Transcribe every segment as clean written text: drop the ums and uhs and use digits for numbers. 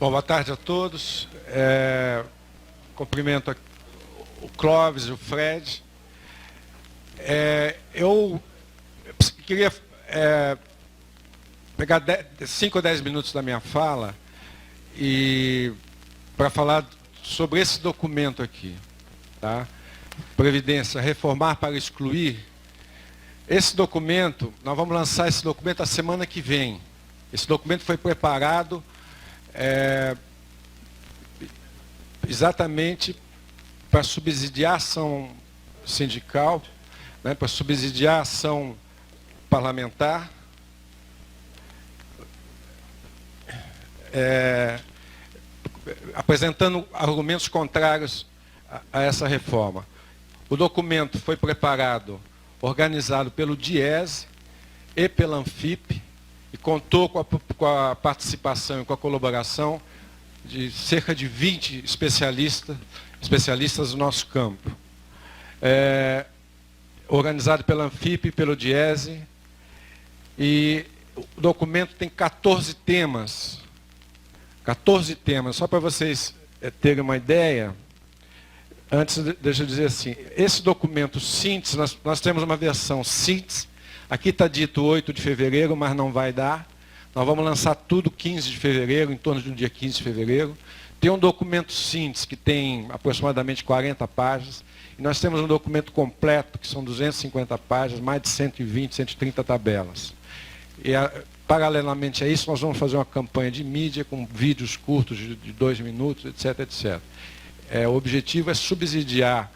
Bom, boa tarde a todos. Cumprimento o Clóvis e o Fred. Eu queria pegar 5 ou 10 minutos da minha fala e para falar sobre esse documento aqui, tá? Previdência, reformar para excluir. Esse documento, nós vamos lançar esse documento a semana que vem. Esse documento foi preparado exatamente para subsidiar a ação sindical, né, para subsidiar a ação parlamentar, apresentando argumentos contrários a essa reforma. O documento foi preparado, organizado pelo DIESE e pela Anfip, e contou com a participação e com a colaboração de cerca de 20 especialistas do nosso campo. Organizado pela Anfip e pelo DIESE, e o documento tem 14 temas. 14 temas, só para vocês terem uma ideia. Antes, deixa eu dizer assim, esse documento síntese, nós temos uma versão síntese. Aqui está dito 8 de fevereiro, mas não vai dar. Nós vamos lançar tudo 15 de fevereiro, em torno de um dia 15 de fevereiro. Tem um documento síntese que tem aproximadamente 40 páginas. E nós temos um documento completo, que são 250 páginas, mais de 120, 130 tabelas. E, paralelamente a isso, nós vamos fazer uma campanha de mídia com vídeos curtos de 2 minutos, etc, etc. O objetivo é subsidiar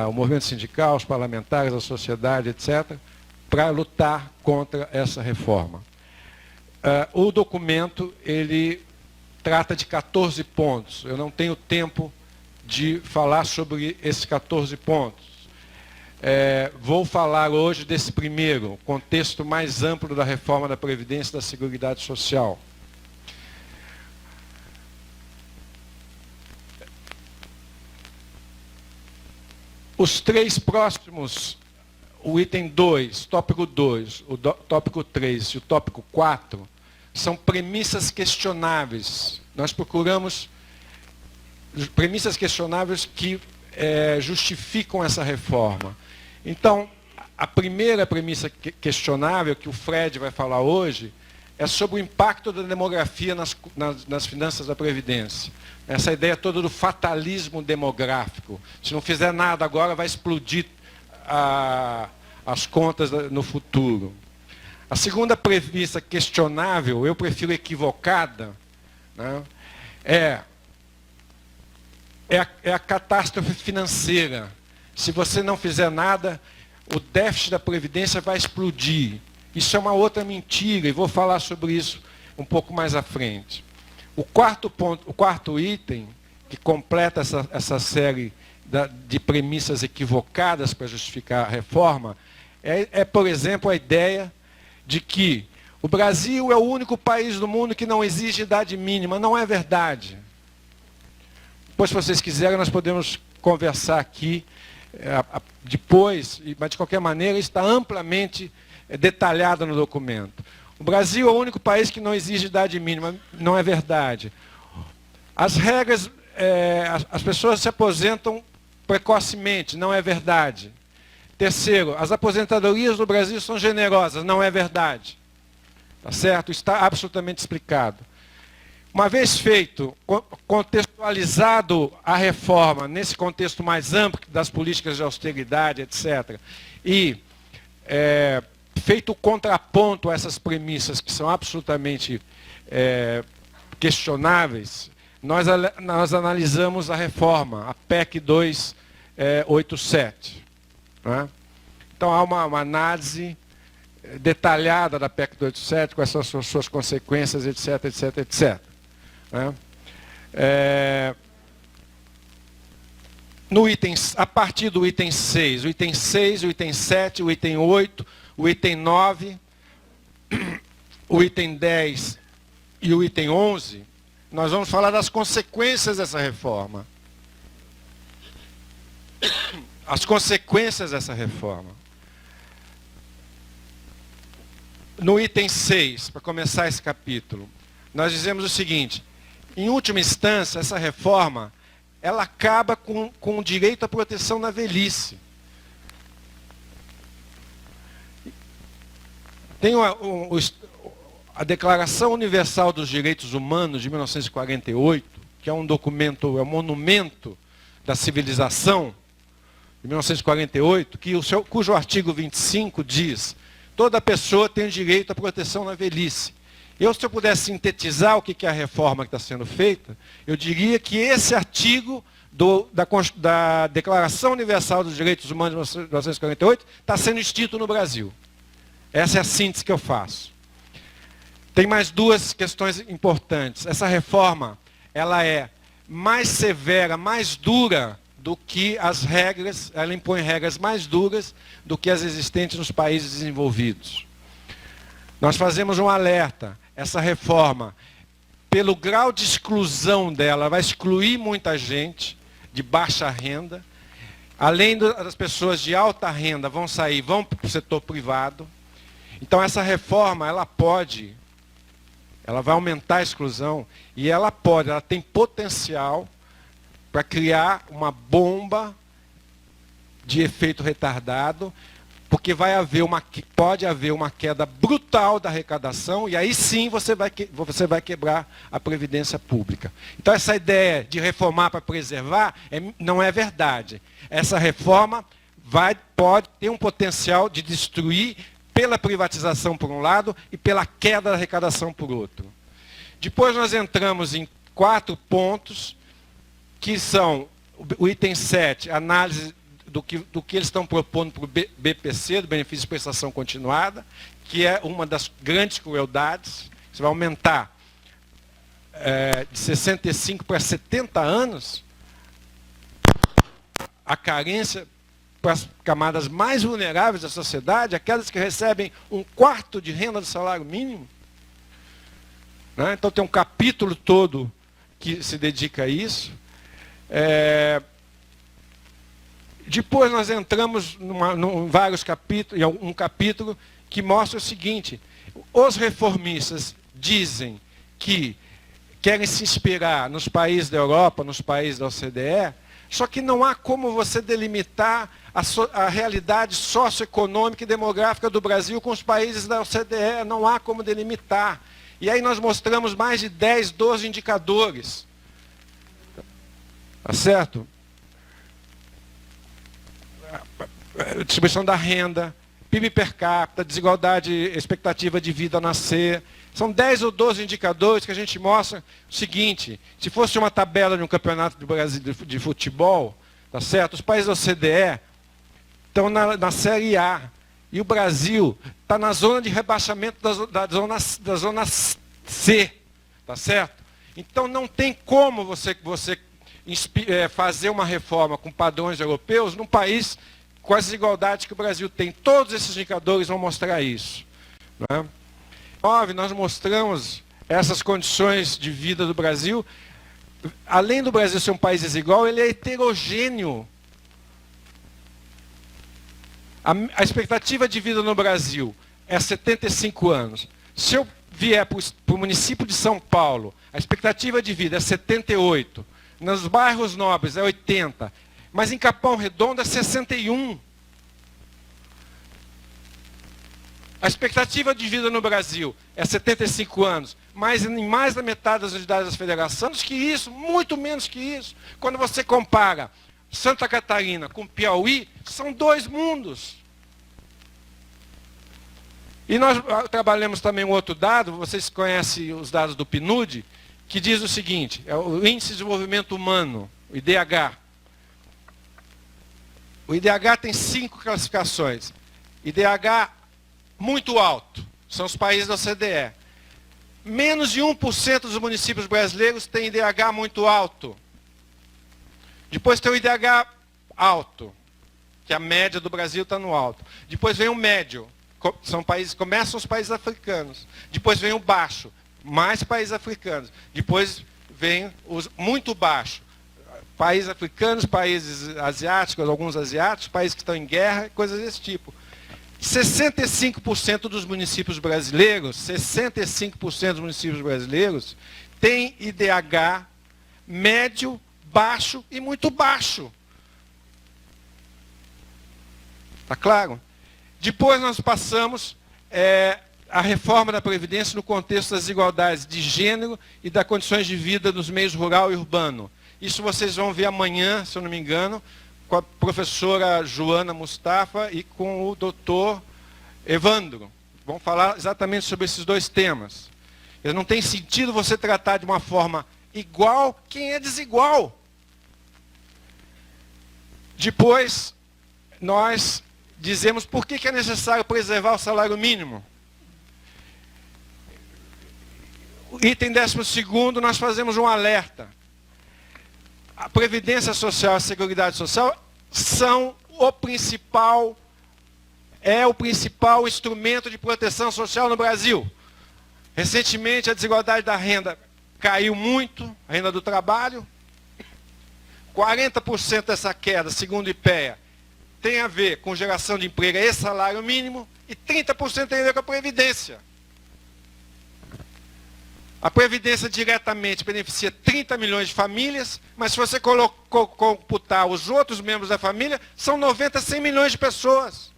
o movimento sindical, os parlamentares, a sociedade, etc., para lutar contra essa reforma. O documento, ele trata de 14 pontos. Eu não tenho tempo de falar sobre esses 14 pontos. Vou falar hoje desse primeiro, contexto mais amplo da reforma da Previdência e da Seguridade Social. Os 3 próximos, o item 2, tópico 2, o tópico 3 e o tópico 4, são premissas questionáveis. Nós procuramos premissas questionáveis que justificam essa reforma. Então, a primeira premissa questionável, que o Fred vai falar hoje, é sobre o impacto da demografia nas finanças da Previdência. Essa ideia toda do fatalismo demográfico. Se não fizer nada agora, vai explodir as contas no futuro. A segunda premissa questionável, eu prefiro equivocada, né, é a catástrofe financeira. Se você não fizer nada, o déficit da Previdência vai explodir. Isso é uma outra mentira, e vou falar sobre isso um pouco mais à frente. O quarto item, que completa essa série de premissas equivocadas para justificar a reforma, por exemplo, a ideia de que o Brasil é o único país do mundo que não exige idade mínima. Não é verdade. Depois, se vocês quiserem, nós podemos conversar aqui depois, mas de qualquer maneira está amplamente detalhado no documento. O Brasil é o único país que não exige idade mínima. Não é verdade. As regras, as pessoas se aposentam precocemente. Não é verdade. Terceiro, as aposentadorias no Brasil são generosas. Não é verdade. Tá certo? Está absolutamente explicado. Uma vez feito, contextualizado a reforma nesse contexto mais amplo das políticas de austeridade, etc., e feito o contraponto a essas premissas que são absolutamente questionáveis, nós analisamos a reforma, a PEC 287. Né? Então, há uma análise detalhada da PEC 287, quais são as suas consequências, etc, etc, etc. Né? A partir do item 6, o item 6, o item 7, o item 8, o item 9, o item 10 e o item 11, nós vamos falar das consequências dessa reforma. As consequências dessa reforma. No item 6, para começar esse capítulo, nós dizemos o seguinte: Em última instância, essa reforma, ela acaba com o direito à proteção na velhice. Tem a Declaração Universal dos Direitos Humanos de 1948, que é um documento, é um monumento da civilização, de 1948, cujo artigo 25 diz: toda pessoa tem direito à proteção na velhice. Se eu pudesse sintetizar o que é a reforma que está sendo feita, eu diria que esse artigo da Declaração Universal dos Direitos Humanos de 1948 está sendo extinto no Brasil. Essa é a síntese que eu faço. Tem mais duas questões importantes. Essa reforma, ela é mais severa, mais dura do que as regras, ela impõe regras mais duras do que as existentes nos países desenvolvidos. Nós fazemos um alerta. Essa reforma, pelo grau de exclusão dela, vai excluir muita gente de baixa renda. Além das pessoas de alta renda vão para o setor privado. Então essa reforma, ela vai aumentar a exclusão e ela tem potencial para criar uma bomba de efeito retardado, porque pode haver uma queda brutal da arrecadação e aí sim você vai quebrar a previdência pública. Então essa ideia de reformar para preservar não é verdade. Essa reforma pode ter um potencial de destruir pela privatização por um lado e pela queda da arrecadação por outro. Depois nós entramos em 4 pontos, que são o item 7, análise do que eles estão propondo para o BPC, do Benefício de Prestação Continuada, que é uma das grandes crueldades. Você vai aumentar de 65 para 70 anos a carência para as camadas mais vulneráveis da sociedade, aquelas que recebem 1/4 de renda do salário mínimo. Né? Então tem um capítulo todo que se dedica a isso. Depois nós entramos em vários capítulos, em um capítulo que mostra o seguinte: os reformistas dizem que querem se inspirar nos países da Europa, nos países da OCDE, só que não há como você delimitar a realidade socioeconômica e demográfica do Brasil com os países da OCDE, não há como delimitar. E aí nós mostramos mais de 10, 12 indicadores. Tá certo? Distribuição da renda, PIB per capita, desigualdade, expectativa de vida a nascer. São 10 ou 12 indicadores que a gente mostra o seguinte: se fosse uma tabela de um campeonato do Brasil de futebol, tá certo? Os países da OCDE estão na Série A. E o Brasil está na zona de rebaixamento da zona C. Tá certo? Então não tem como você fazer uma reforma com padrões europeus num país com as desigualdades que o Brasil tem. Todos esses indicadores vão mostrar isso. Né? 9, nós mostramos essas condições de vida do Brasil. Além do Brasil ser um país desigual, ele é heterogêneo. A expectativa de vida no Brasil é 75 anos. Se eu vier para o município de São Paulo, a expectativa de vida é 78. Nos bairros nobres é 80. Mas em Capão Redondo é 61. A expectativa de vida no Brasil é 75 anos, mas em mais da metade das unidades da federação, menos que isso, muito menos que isso. Quando você compara Santa Catarina com Piauí, são 2 mundos. E nós trabalhamos também um outro dado, vocês conhecem os dados do PNUD, que diz o seguinte: é o Índice de Desenvolvimento Humano, o IDH. O IDH tem 5 classificações. IDH muito alto, são os países da OCDE. Menos de 1% dos municípios brasileiros têm IDH muito alto. Depois tem o IDH alto, que a média do Brasil está no alto. Depois vem o médio, começam os países africanos. Depois vem o baixo, mais países africanos. Depois vem os muito baixo, países africanos, países asiáticos, alguns asiáticos, países que estão em guerra, coisas desse tipo. 65% dos municípios brasileiros, 65% dos municípios brasileiros tem IDH médio, baixo e muito baixo. Está claro? Depois nós passamos a reforma da Previdência no contexto das desigualdades de gênero e das condições de vida nos meios rural e urbano. Isso vocês vão ver amanhã, se eu não me engano, com a professora Joana Mustafa e com o doutor Evandro. Vão falar exatamente sobre esses dois temas. Não tem sentido você tratar de uma forma igual quem é desigual. Depois, nós dizemos por que é necessário preservar o salário mínimo. Item 12º, nós fazemos um alerta. A Previdência Social e a Seguridade Social são o principal instrumento de proteção social no Brasil. Recentemente, a desigualdade da renda caiu muito, a renda do trabalho. 40% dessa queda, segundo o IPEA, tem a ver com geração de emprego e salário mínimo, e 30% tem a ver com a Previdência. A Previdência diretamente beneficia 30 milhões de famílias, mas se você computar os outros membros da família, são 90, 100 milhões de pessoas.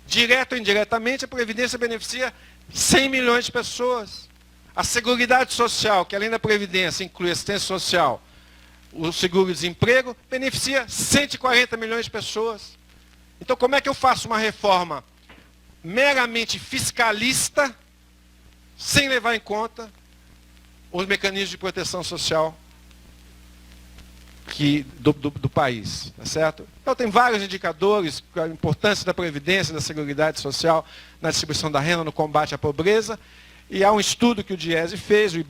Direto ou indiretamente, a Previdência beneficia 100 milhões de pessoas. A Seguridade Social, que além da Previdência inclui assistência social, o seguro-desemprego, beneficia 140 milhões de pessoas. Então, como é que eu faço uma reforma meramente fiscalista, sem levar em conta os mecanismos de proteção social do país, tá certo? Então tem vários indicadores, a importância da Previdência, da Seguridade Social na distribuição da renda, no combate à pobreza, e há um estudo que o Diese fez, o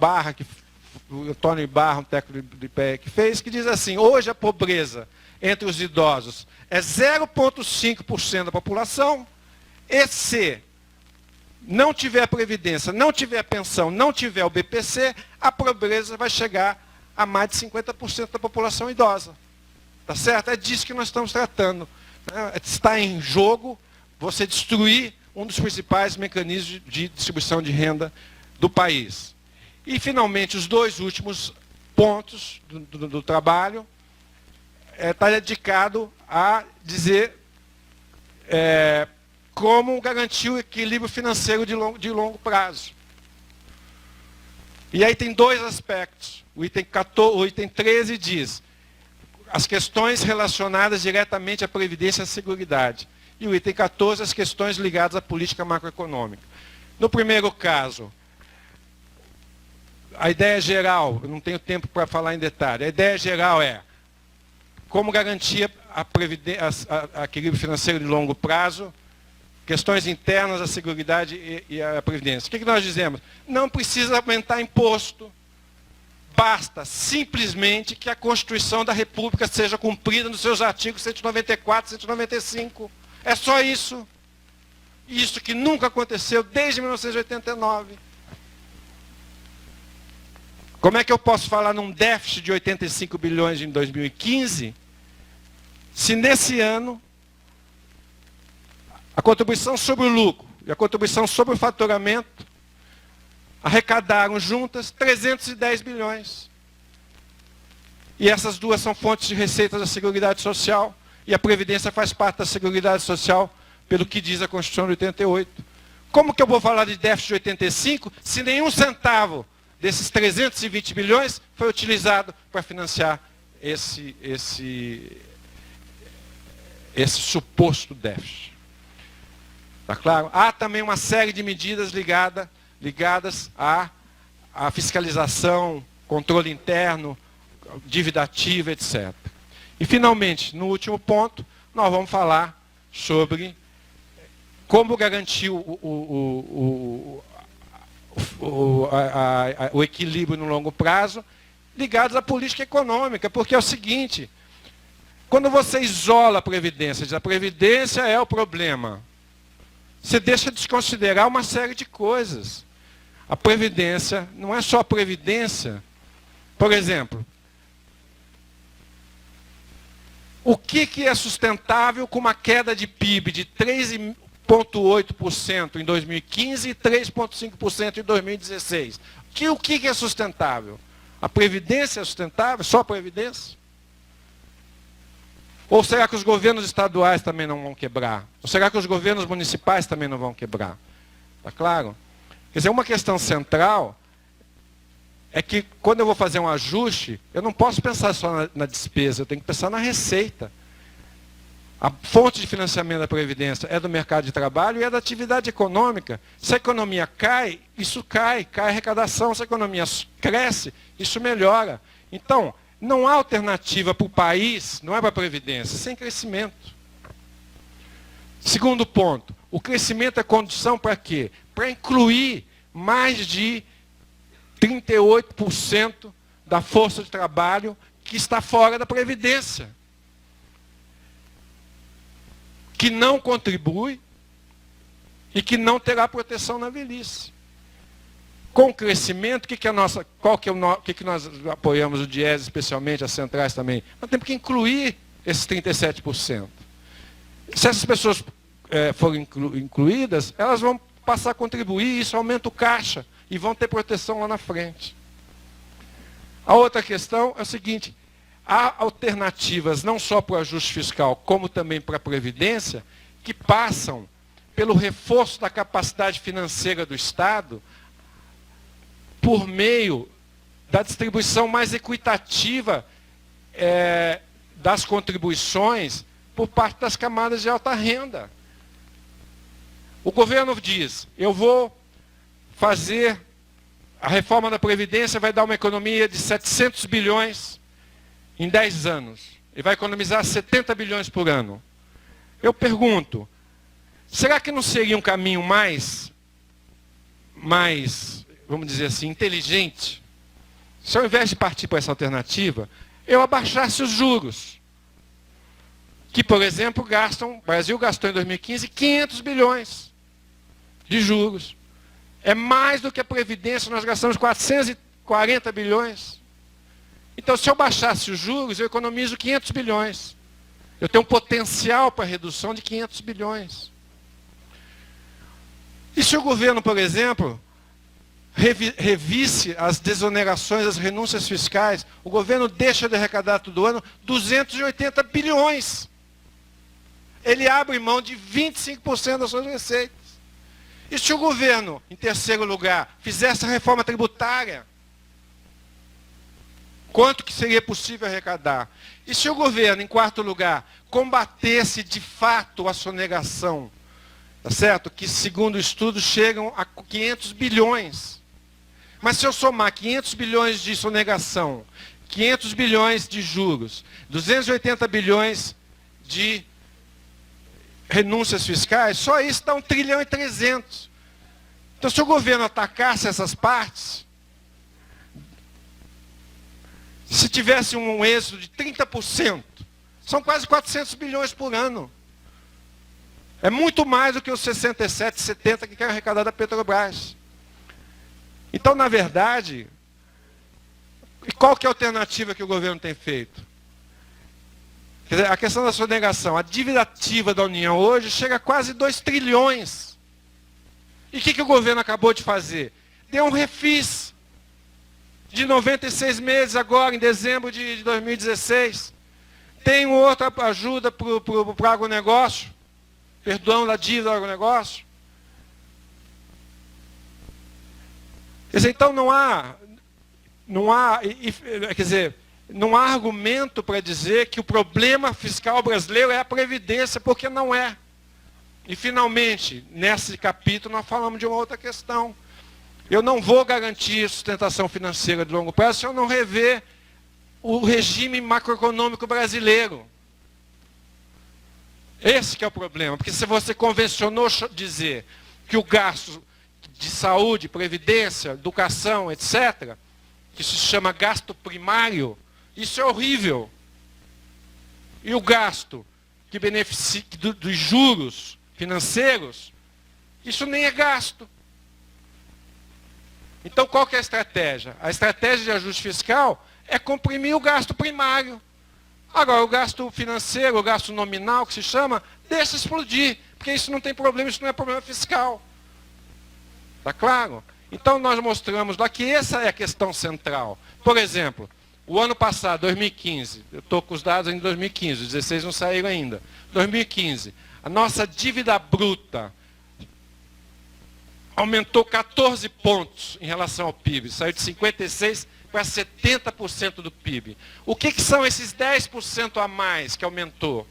Antônio Ibarra, um técnico do IPEA, que fez, que diz assim: hoje a pobreza entre os idosos é 0,5% da população, e se não tiver Previdência, não tiver pensão, não tiver o BPC, a pobreza vai chegar a mais de 50% da população idosa. Tá certo? É disso que nós estamos tratando. Está em jogo você destruir um dos principais mecanismos de distribuição de renda do país. E, finalmente, os dois últimos pontos do trabalho está dedicado a dizer como garantir o equilíbrio financeiro de longo prazo. E aí tem dois aspectos. O item 13 diz as questões relacionadas diretamente à Previdência e à Seguridade. E o item 14, as questões ligadas à política macroeconômica. No primeiro caso, a ideia geral, eu não tenho tempo para falar em detalhe, a ideia geral é como garantir a equilíbrio financeiro de longo prazo, questões internas, a Seguridade e a Previdência. O que nós dizemos? Não precisa aumentar imposto. Basta simplesmente que a Constituição da República seja cumprida nos seus artigos 194 e 195. É só isso. Isso que nunca aconteceu desde 1989. Como é que eu posso falar num déficit de 85 bilhões em 2015, se nesse ano a contribuição sobre o lucro e a contribuição sobre o faturamento arrecadaram juntas 310 bilhões. E essas duas são fontes de receitas da Seguridade Social, e a Previdência faz parte da Seguridade Social, pelo que diz a Constituição de 88. Como que eu vou falar de déficit de 85, se nenhum centavo desses 320 bilhões foi utilizado para financiar esse suposto déficit? Está claro? Há também uma série de medidas ligadas à fiscalização, controle interno, dívida ativa, etc. E, finalmente, no último ponto, nós vamos falar sobre como garantir o equilíbrio no longo prazo, ligados à política econômica, porque é o seguinte: quando você isola a Previdência, diz a Previdência é o problema, você deixa de desconsiderar uma série de coisas. A Previdência não é só a Previdência. Por exemplo, o que é sustentável com uma queda de PIB de 3,8% em 2015 e 3,5% em 2016? O que é sustentável? A Previdência é sustentável? Só a Previdência? Ou será que os governos estaduais também não vão quebrar? Ou será que os governos municipais também não vão quebrar? Está claro? Quer dizer, uma questão central é que quando eu vou fazer um ajuste, eu não posso pensar só na despesa, eu tenho que pensar na receita. A fonte de financiamento da Previdência é do mercado de trabalho e é da atividade econômica. Se a economia cai, isso cai a arrecadação. Se a economia cresce, isso melhora. Então, não há alternativa para o país, não é para a Previdência, sem crescimento. Segundo ponto, o crescimento é condição para quê? Para incluir mais de 38% da força de trabalho que está fora da Previdência, que não contribui e que não terá proteção na velhice. Com o crescimento, que nós apoiamos o DIES, especialmente as centrais também? Nós temos que incluir esses 37%. Se essas pessoas forem incluídas, elas vão passar a contribuir, isso aumenta o caixa e vão ter proteção lá na frente. A outra questão é o seguinte: há alternativas não só para o ajuste fiscal, como também para a Previdência, que passam pelo reforço da capacidade financeira do Estado por meio da distribuição mais equitativa das contribuições por parte das camadas de alta renda. O governo diz, eu vou fazer a reforma da Previdência, vai dar uma economia de 700 bilhões em 10 anos. E vai economizar 70 bilhões por ano. Eu pergunto, será que não seria um caminho mais, vamos dizer assim, inteligente, se ao invés de partir para essa alternativa, eu abaixasse os juros? Que, por exemplo, o Brasil gastou em 2015 500 bilhões de juros. É mais do que a Previdência, nós gastamos 440 bilhões. Então, se eu baixasse os juros, eu economizo 500 bilhões. Eu tenho um potencial para redução de 500 bilhões. E se o governo, por exemplo, revisse as desonerações, as renúncias fiscais, o governo deixa de arrecadar todo ano 280 bilhões. Ele abre mão de 25% das suas receitas. E se o governo, em terceiro lugar, fizesse a reforma tributária, quanto que seria possível arrecadar? E se o governo, em quarto lugar, combatesse de fato a sonegação, tá certo? Que, segundo estudos, chegam a 500 bilhões. Mas se eu somar 500 bilhões de sonegação, 500 bilhões de juros, 280 bilhões de renúncias fiscais, só isso dá 1 trilhão e 300. Então, se o governo atacasse essas partes, se tivesse um êxito de 30%, são quase 400 bilhões por ano. É muito mais do que os 67, 70 que querem arrecadar da Petrobras. Então, na verdade, qual que é a alternativa que o governo tem feito? Quer dizer, a questão da sonegação, a dívida ativa da União hoje chega a quase 2 trilhões. E o que o governo acabou de fazer? Deu um refis de 96 meses agora, em dezembro de 2016. Tem outra ajuda para o agronegócio, perdão da dívida do agronegócio. Quer dizer, então não há argumento para dizer que o problema fiscal brasileiro é a Previdência, porque não é. E, finalmente, nesse capítulo, nós falamos de uma outra questão. Eu não vou garantir sustentação financeira de longo prazo se eu não rever o regime macroeconômico brasileiro. Esse que é o problema, porque se você convencionou dizer que o gasto de saúde, previdência, educação, etc., que se chama gasto primário, isso é horrível. E o gasto que beneficia dos juros financeiros, isso nem é gasto. Então, qual que é a estratégia? A estratégia de ajuste fiscal é comprimir o gasto primário. Agora, o gasto financeiro, o gasto nominal, que se chama, deixa explodir, porque isso não tem problema, isso não é problema fiscal. Está claro? Então nós mostramos lá que essa é a questão central. Por exemplo, o ano passado, 2015, eu estou com os dados em 2015, os 16 não saíram ainda. 2015, a nossa dívida bruta aumentou 14 pontos em relação ao PIB, saiu de 56% para 70% do PIB. O que são esses 10% a mais que aumentou?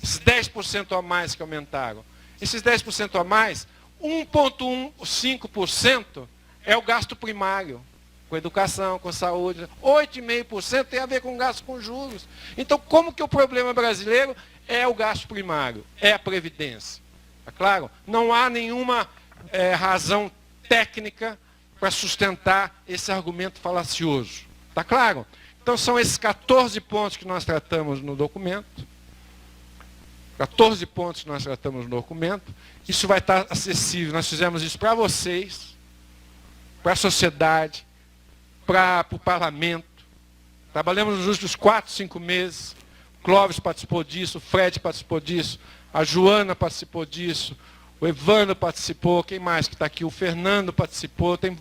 Esses 10% a mais que aumentaram. Esses 10% a mais, 1,5% é o gasto primário, com educação, com saúde. 8,5% tem a ver com gasto com juros. Então, como que o problema brasileiro é o gasto primário? É a Previdência. Tá claro? Não há nenhuma razão técnica para sustentar esse argumento falacioso. Tá claro? Então, são esses 14 pontos que nós tratamos no documento. 14 pontos que nós tratamos no documento. Isso vai estar acessível. Nós fizemos isso para vocês, para a sociedade, para o parlamento. Trabalhamos nos últimos 4, 5 meses. O Clóvis participou disso, o Fred participou disso, a Joana participou disso, o Evandro participou, quem mais que está aqui? O Fernando participou, tem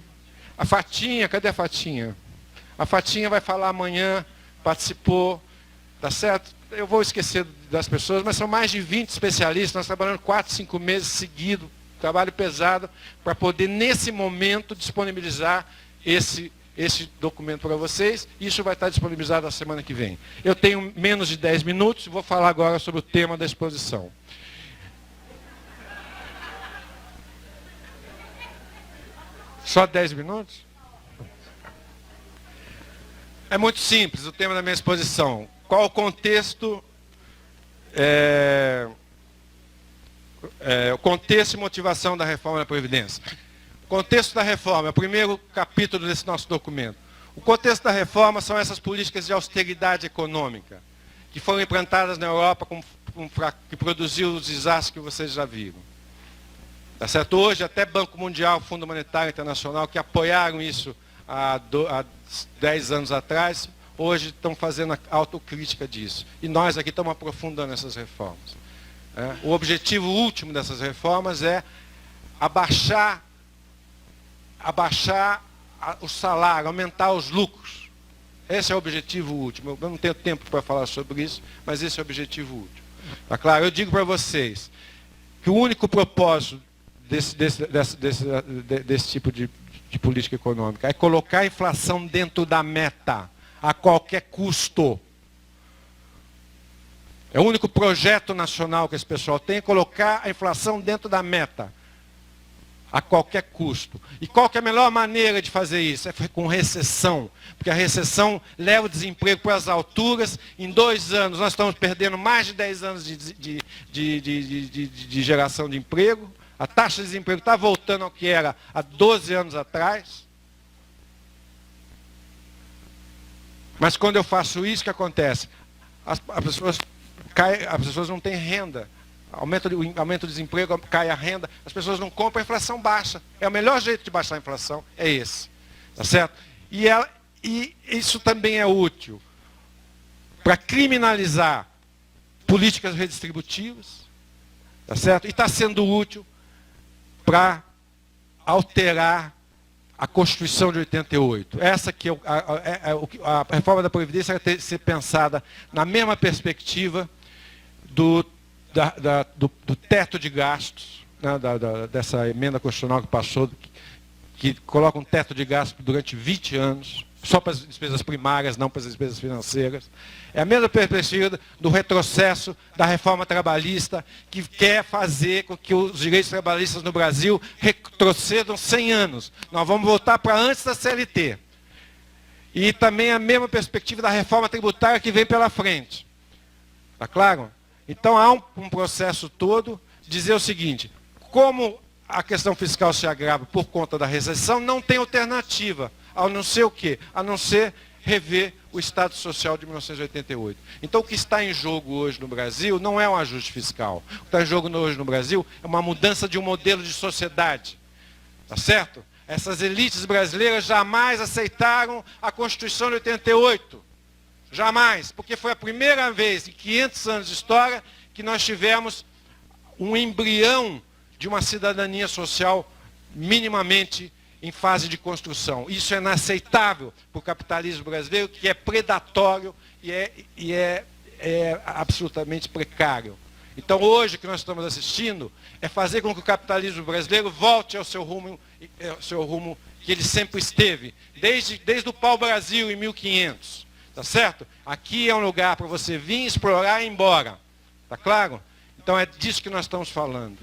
a Fatinha, cadê a Fatinha? A Fatinha vai falar amanhã, participou, tá certo? Eu vou esquecer das pessoas, mas são mais de 20 especialistas, nós trabalhamos 4, 5 meses seguidos, trabalho pesado, para poder, nesse momento, disponibilizar esse documento para vocês. Isso vai estar disponibilizado na semana que vem. Eu tenho menos de 10 minutos e vou falar agora sobre o tema da exposição. Só 10 minutos? É muito simples o tema da minha exposição. Qual o contexto, o contexto e motivação da reforma da Previdência? O contexto da reforma é o primeiro capítulo desse nosso documento. O contexto da reforma são essas políticas de austeridade econômica, que foram implantadas na Europa, que produziu os desastres que vocês já viram. Tá certo? Hoje, até Banco Mundial, Fundo Monetário Internacional, que apoiaram isso há 10 anos atrás, hoje estão fazendo a autocrítica disso. E nós aqui estamos aprofundando essas reformas. O objetivo último dessas reformas é abaixar o salário, aumentar os lucros. Esse é o objetivo último. Eu não tenho tempo para falar sobre isso, mas esse é o objetivo último. Tá claro? Eu digo para vocês que o único propósito desse tipo de política econômica é colocar a inflação dentro da meta, a qualquer custo. É o único projeto nacional que esse pessoal tem, é colocar a inflação dentro da meta, a qualquer custo. E qual que é a melhor maneira de fazer isso? É com recessão, porque a recessão leva o desemprego para as alturas. Em 2 anos, nós estamos perdendo mais de 10 anos de geração de emprego. A taxa de desemprego está voltando ao que era há 12 anos atrás. Mas quando eu faço isso, o que acontece? As pessoas não têm renda. Aumenta o desemprego, cai a renda, as pessoas não compram, a inflação baixa. É o melhor jeito de baixar a inflação, é esse. Tá certo? E isso também é útil para criminalizar políticas redistributivas. Tá certo? E está sendo útil para alterar a Constituição de 88. Essa que a reforma da Previdência vai ter que ser pensada na mesma perspectiva do teto de gastos, né, dessa emenda constitucional que passou, que coloca um teto de gastos durante 20 anos, só para as despesas primárias, não para as despesas financeiras. É a mesma perspectiva do retrocesso da reforma trabalhista, que quer fazer com que os direitos trabalhistas no Brasil retrocedam 100 anos. Nós vamos voltar para antes da CLT. E também a mesma perspectiva da reforma tributária que vem pela frente. Está claro? Então há um processo todo de dizer o seguinte: como a questão fiscal se agrava por conta da recessão, não tem alternativa, a não ser o quê? A não ser rever o Estado Social de 1988. Então o que está em jogo hoje no Brasil não é um ajuste fiscal. O que está em jogo hoje no Brasil é uma mudança de um modelo de sociedade. Tá certo? Essas elites brasileiras jamais aceitaram a Constituição de 88. Jamais, porque foi a primeira vez em 500 anos de história que nós tivemos um embrião de uma cidadania social minimamente em fase de construção. Isso é inaceitável para o capitalismo brasileiro, que é predatório e é absolutamente precário. Então, hoje, o que nós estamos assistindo é fazer com que o capitalismo brasileiro volte ao seu rumo que ele sempre esteve, desde o pau-brasil em 1500. Tá certo? Aqui é um lugar para você vir, explorar e ir embora. Tá claro? Então, é disso que nós estamos falando.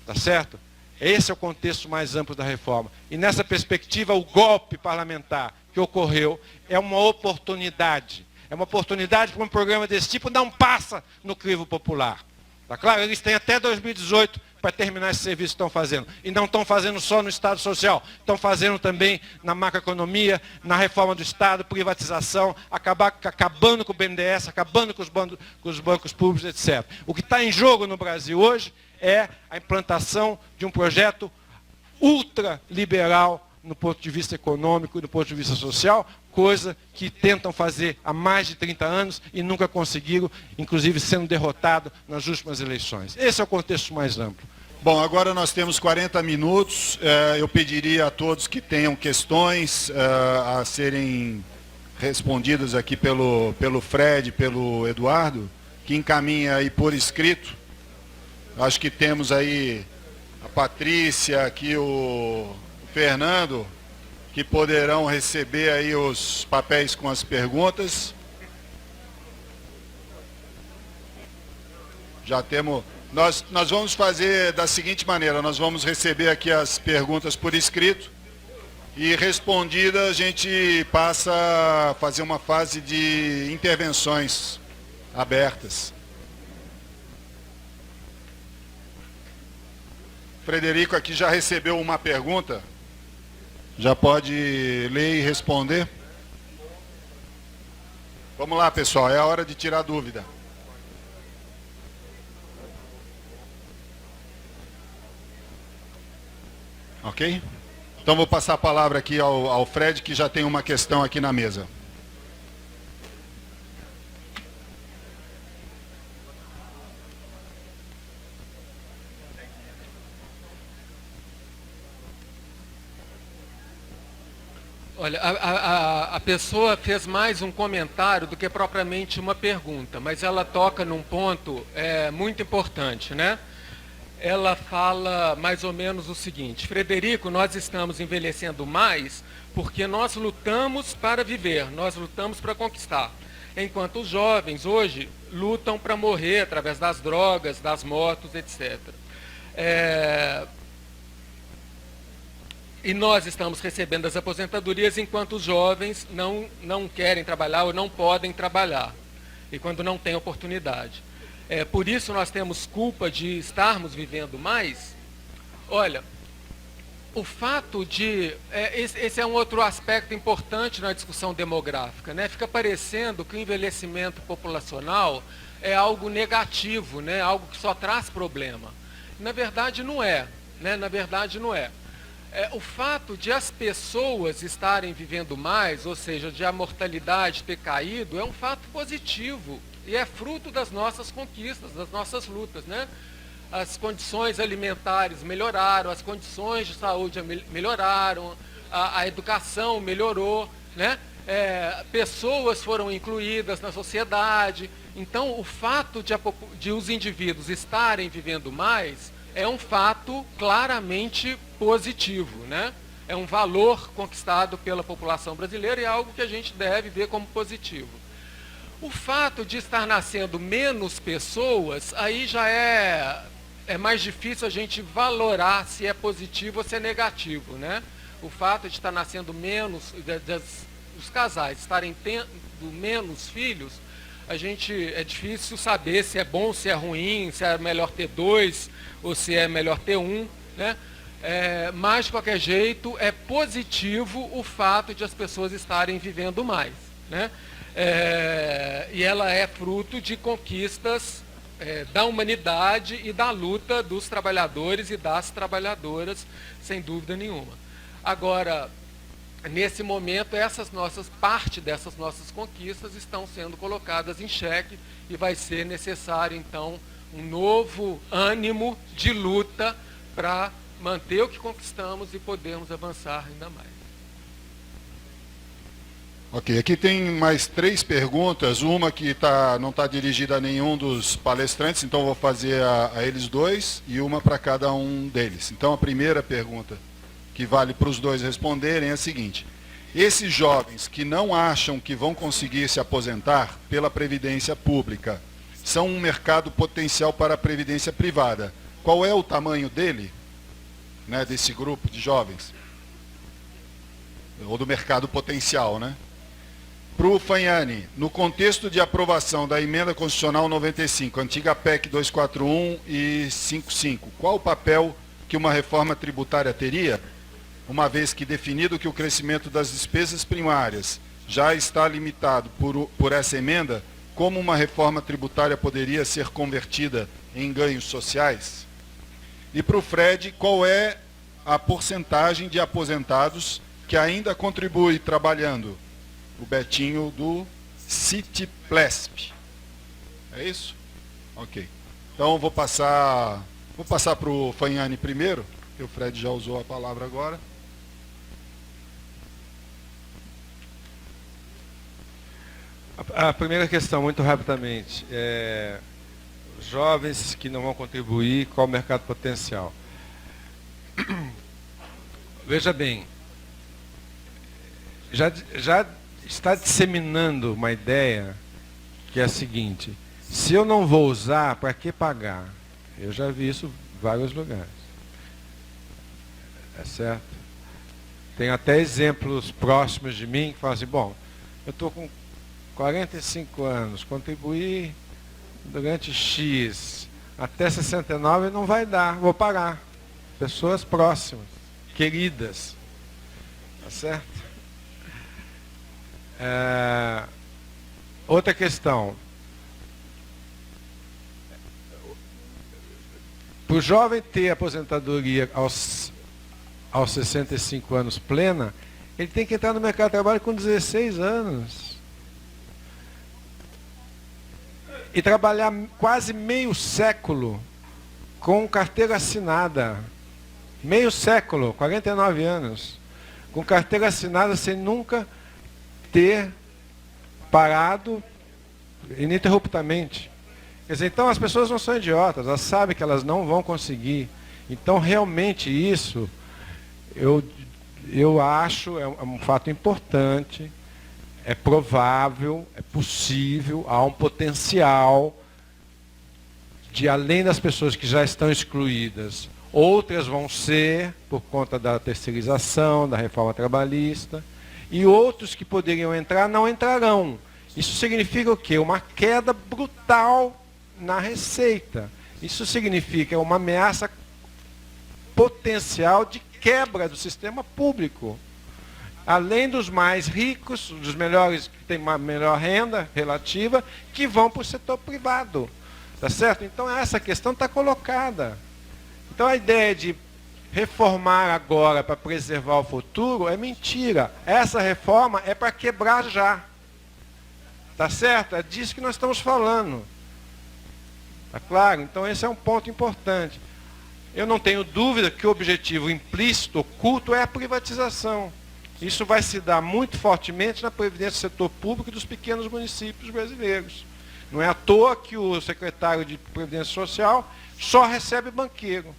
Tá certo? Esse é o contexto mais amplo da reforma. E nessa perspectiva, o golpe parlamentar que ocorreu é uma oportunidade. É uma oportunidade para um programa desse tipo não passa no crivo popular. Tá claro? Eles têm até 2018 para terminar esse serviço que estão fazendo. E não estão fazendo só no Estado Social. Estão fazendo também na macroeconomia, na reforma do Estado, privatização, acabando com o BNDES, acabando com os bancos públicos, etc. O que está em jogo no Brasil hoje é a implantação de um projeto ultraliberal no ponto de vista econômico e do ponto de vista social, coisa que tentam fazer há mais de 30 anos e nunca conseguiram, inclusive sendo derrotado nas últimas eleições. Esse é o contexto mais amplo. Bom, agora nós temos 40 minutos. Eu pediria a todos que tenham questões a serem respondidas aqui pelo Fred, pelo Eduardo, que encaminhem aí por escrito. Acho que temos aí a Patrícia, aqui o Fernando, que poderão receber aí os papéis com as perguntas. Já temos... Nós vamos fazer da seguinte maneira, nós vamos receber aqui as perguntas por escrito e respondida a gente passa a fazer uma fase de intervenções abertas. Frederico aqui já recebeu uma pergunta. Já pode ler e responder? Vamos lá, pessoal, é a hora de tirar dúvida. Ok? Então vou passar a palavra aqui ao Fred, que já tem uma questão aqui na mesa. Olha, a pessoa fez mais um comentário do que propriamente uma pergunta, mas ela toca num ponto muito importante, né? Ela fala mais ou menos o seguinte: Frederico, nós estamos envelhecendo mais porque nós lutamos para viver, nós lutamos para conquistar. Enquanto os jovens hoje lutam para morrer através das drogas, das motos, etc. E nós estamos recebendo as aposentadorias enquanto os jovens não querem trabalhar ou não podem trabalhar. E quando não têm oportunidade. Por isso nós temos culpa de estarmos vivendo mais? Olha, o fato de... esse é um outro aspecto importante na discussão demográfica, né? Fica parecendo que o envelhecimento populacional é algo negativo, né? Algo que só traz problema. Na verdade não é, né? Na verdade não é. O fato de as pessoas estarem vivendo mais, ou seja, de a mortalidade ter caído, é um fato positivo e é fruto das nossas conquistas, das nossas lutas, né? As condições alimentares melhoraram, as condições de saúde melhoraram, a educação melhorou, né? Pessoas foram incluídas na sociedade. Então, o fato de os indivíduos estarem vivendo mais é um fato claramente positivo, né? É um valor conquistado pela população brasileira e é algo que a gente deve ver como positivo. O fato de estar nascendo menos pessoas, aí já é mais difícil a gente valorar se é positivo ou se é negativo, né? O fato de estar nascendo menos, os casais estarem tendo menos filhos, é difícil saber se é bom, se é ruim, se é melhor ter 2 ou se é melhor ter 1, né? Mas, de qualquer jeito, é positivo o fato de as pessoas estarem vivendo mais, né? E ela é fruto de conquistas da humanidade e da luta dos trabalhadores e das trabalhadoras, sem dúvida nenhuma. Agora, nesse momento, parte dessas nossas conquistas estão sendo colocadas em xeque e vai ser necessário, então, um novo ânimo de luta para manter o que conquistamos e podermos avançar ainda mais. Ok, aqui tem mais 3 perguntas, uma que não está dirigida a nenhum dos palestrantes, então vou fazer a eles dois e uma para cada um deles. Então a primeira pergunta, que vale para os dois responderem, é a seguinte: esses jovens que não acham que vão conseguir se aposentar pela Previdência Pública, são um mercado potencial para a Previdência Privada. Qual é o tamanho dele, né, desse grupo de jovens? Ou do mercado potencial, né? Para o Fanhani, no contexto de aprovação da Emenda Constitucional 95, antiga PEC 241 e 55, qual o papel que uma reforma tributária teria, uma vez que definido que o crescimento das despesas primárias já está limitado por essa emenda, como uma reforma tributária poderia ser convertida em ganhos sociais? E para o Fred, qual é a porcentagem de aposentados que ainda contribui trabalhando? O Betinho do Citiplesp. É isso? Ok. Então vou passar para o Fanhani primeiro, que o Fred já usou a palavra agora. A primeira questão, muito rapidamente, jovens que não vão contribuir, qual o mercado potencial? Veja bem, já está disseminando uma ideia que é a seguinte: se eu não vou usar, para que pagar? Eu já vi isso em vários lugares. É certo? Tem até exemplos próximos de mim que falam assim: bom, eu estou com 45 anos, contribuir durante X até 69 não vai dar, vou parar. Pessoas próximas, queridas. Tá certo? Outra questão. Para o jovem ter aposentadoria aos 65 anos plena, ele tem que entrar no mercado de trabalho com 16 anos. E trabalhar quase meio século com carteira assinada. Meio século, 49 anos. Com carteira assinada sem nunca ter parado ininterruptamente. Quer dizer, então as pessoas não são idiotas, elas sabem que elas não vão conseguir. Então realmente isso, eu acho, é um fato importante, é provável, é possível, há um potencial de, além das pessoas que já estão excluídas, outras vão ser por conta da terceirização, da reforma trabalhista, e outros que poderiam entrar não entrarão. Isso significa o quê? Uma queda brutal na receita. Isso significa uma ameaça potencial de quebra do sistema público. Além dos mais ricos, dos melhores, que têm uma melhor renda relativa, que vão para o setor privado. Tá certo? Então essa questão está colocada. Então a ideia de reformar agora para preservar o futuro é mentira. Essa reforma é para quebrar já. Tá certo? É disso que nós estamos falando. Tá claro? Então esse é um ponto importante. Eu não tenho dúvida que o objetivo implícito, oculto, é a privatização. Isso vai se dar muito fortemente na previdência do setor público dos pequenos municípios brasileiros. Não é à toa que o secretário de Previdência Social só recebe banqueiro.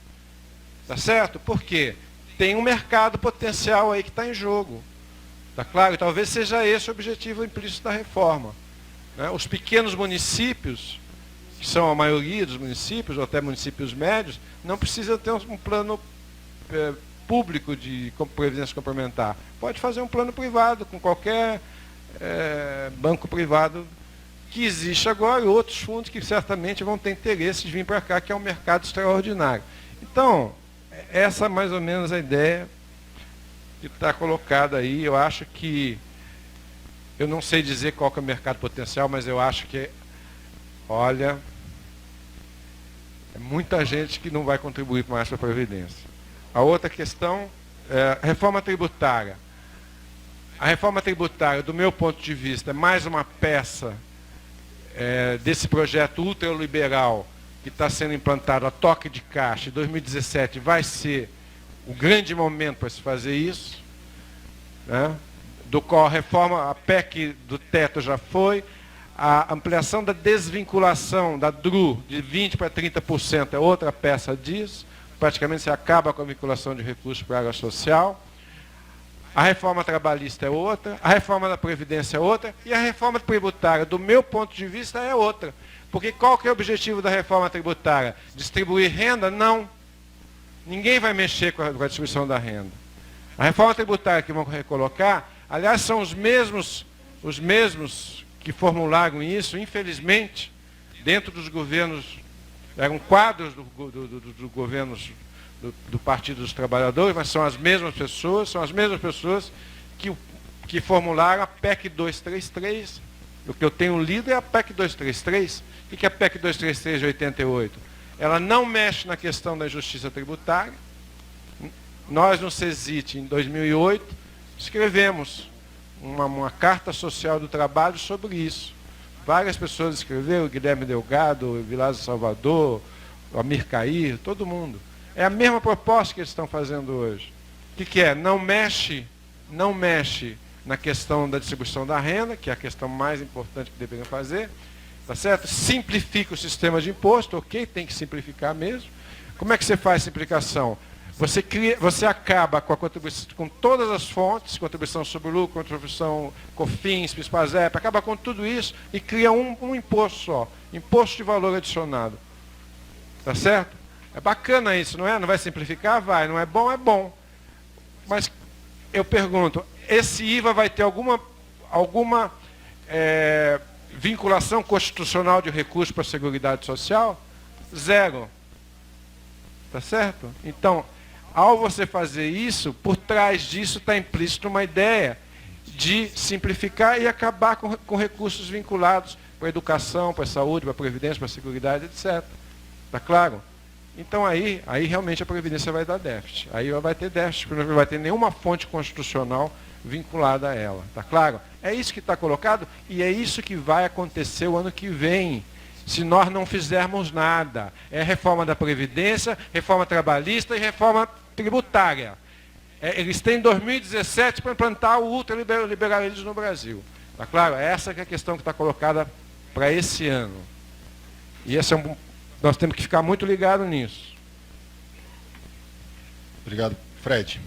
Tá certo? Por quê? Tem um mercado potencial aí que está em jogo. Tá claro? E talvez seja esse o objetivo implícito da reforma. Né? Os pequenos municípios, que são a maioria dos municípios, ou até municípios médios, não precisam ter um plano público de previdência complementar. Pode fazer um plano privado com qualquer banco privado que existe agora, e outros fundos que certamente vão ter interesse de vir para cá, que é um mercado extraordinário. Então, essa é mais ou menos a ideia que está colocada aí. Eu acho que, eu não sei dizer qual que é o mercado potencial, mas eu acho que, olha, é muita gente que não vai contribuir mais para a Previdência. A outra questão é a reforma tributária. A reforma tributária, do meu ponto de vista, é mais uma peça desse projeto ultraliberal que está sendo implantado a toque de caixa. Em 2017 vai ser o grande momento para se fazer isso, né? Do qual a reforma, a PEC do teto já foi, a ampliação da desvinculação da DRU de 20% para 30% é outra peça disso, praticamente você acaba com a vinculação de recursos para a área social, a reforma trabalhista é outra, a reforma da Previdência é outra, e a reforma tributária, do meu ponto de vista, é outra. Porque qual que é o objetivo da reforma tributária? Distribuir renda? Não. Ninguém vai mexer com a distribuição da renda. A reforma tributária que vão recolocar, aliás, são os mesmos que formularam isso, infelizmente, dentro dos governos, eram quadros dos governos do Partido dos Trabalhadores, mas são as mesmas pessoas que formularam a PEC 233. O que eu tenho lido é a PEC 233. O que é a PEC 233 de 88? Ela não mexe na questão da justiça tributária. Nós, no CESIT, em 2008, escrevemos uma carta social do trabalho sobre isso. Várias pessoas escreveram, o Guilherme Delgado, o Vilazo Salvador, o Amir Cair, todo mundo. É a mesma proposta que eles estão fazendo hoje. O que é? Não mexe na questão da distribuição da renda, que é a questão mais importante que deveriam fazer, tá certo? Simplifica o sistema de imposto, ok, tem que simplificar mesmo. Como é que você faz simplificação? Você acaba com a contribuição, com todas as fontes, contribuição sobre o lucro, contribuição COFINS, PIS/PASEP, acaba com tudo isso e cria um imposto só, imposto de valor adicionado. Tá certo? É bacana isso, não é? Não vai simplificar? Vai. Não é bom? É bom. Mas eu pergunto, esse IVA vai ter alguma vinculação constitucional de recursos para a Seguridade Social? Zero. Tá certo? Então, ao você fazer isso, por trás disso está implícito uma ideia de simplificar e acabar com recursos vinculados para a educação, para a saúde, para a previdência, para a seguridade, etc. Tá claro? Então aí realmente a Previdência vai dar déficit. Aí vai ter déficit, porque não vai ter nenhuma fonte constitucional vinculada a ela. Tá claro? É isso que está colocado e é isso que vai acontecer o ano que vem, se nós não fizermos nada. É reforma da Previdência, reforma trabalhista e reforma tributária. Eles têm 2017 para implantar o ultraliberalismo no Brasil. Tá claro? Essa que é a questão que está colocada para esse ano. E esse nós temos que ficar muito ligados nisso. Obrigado. Fred.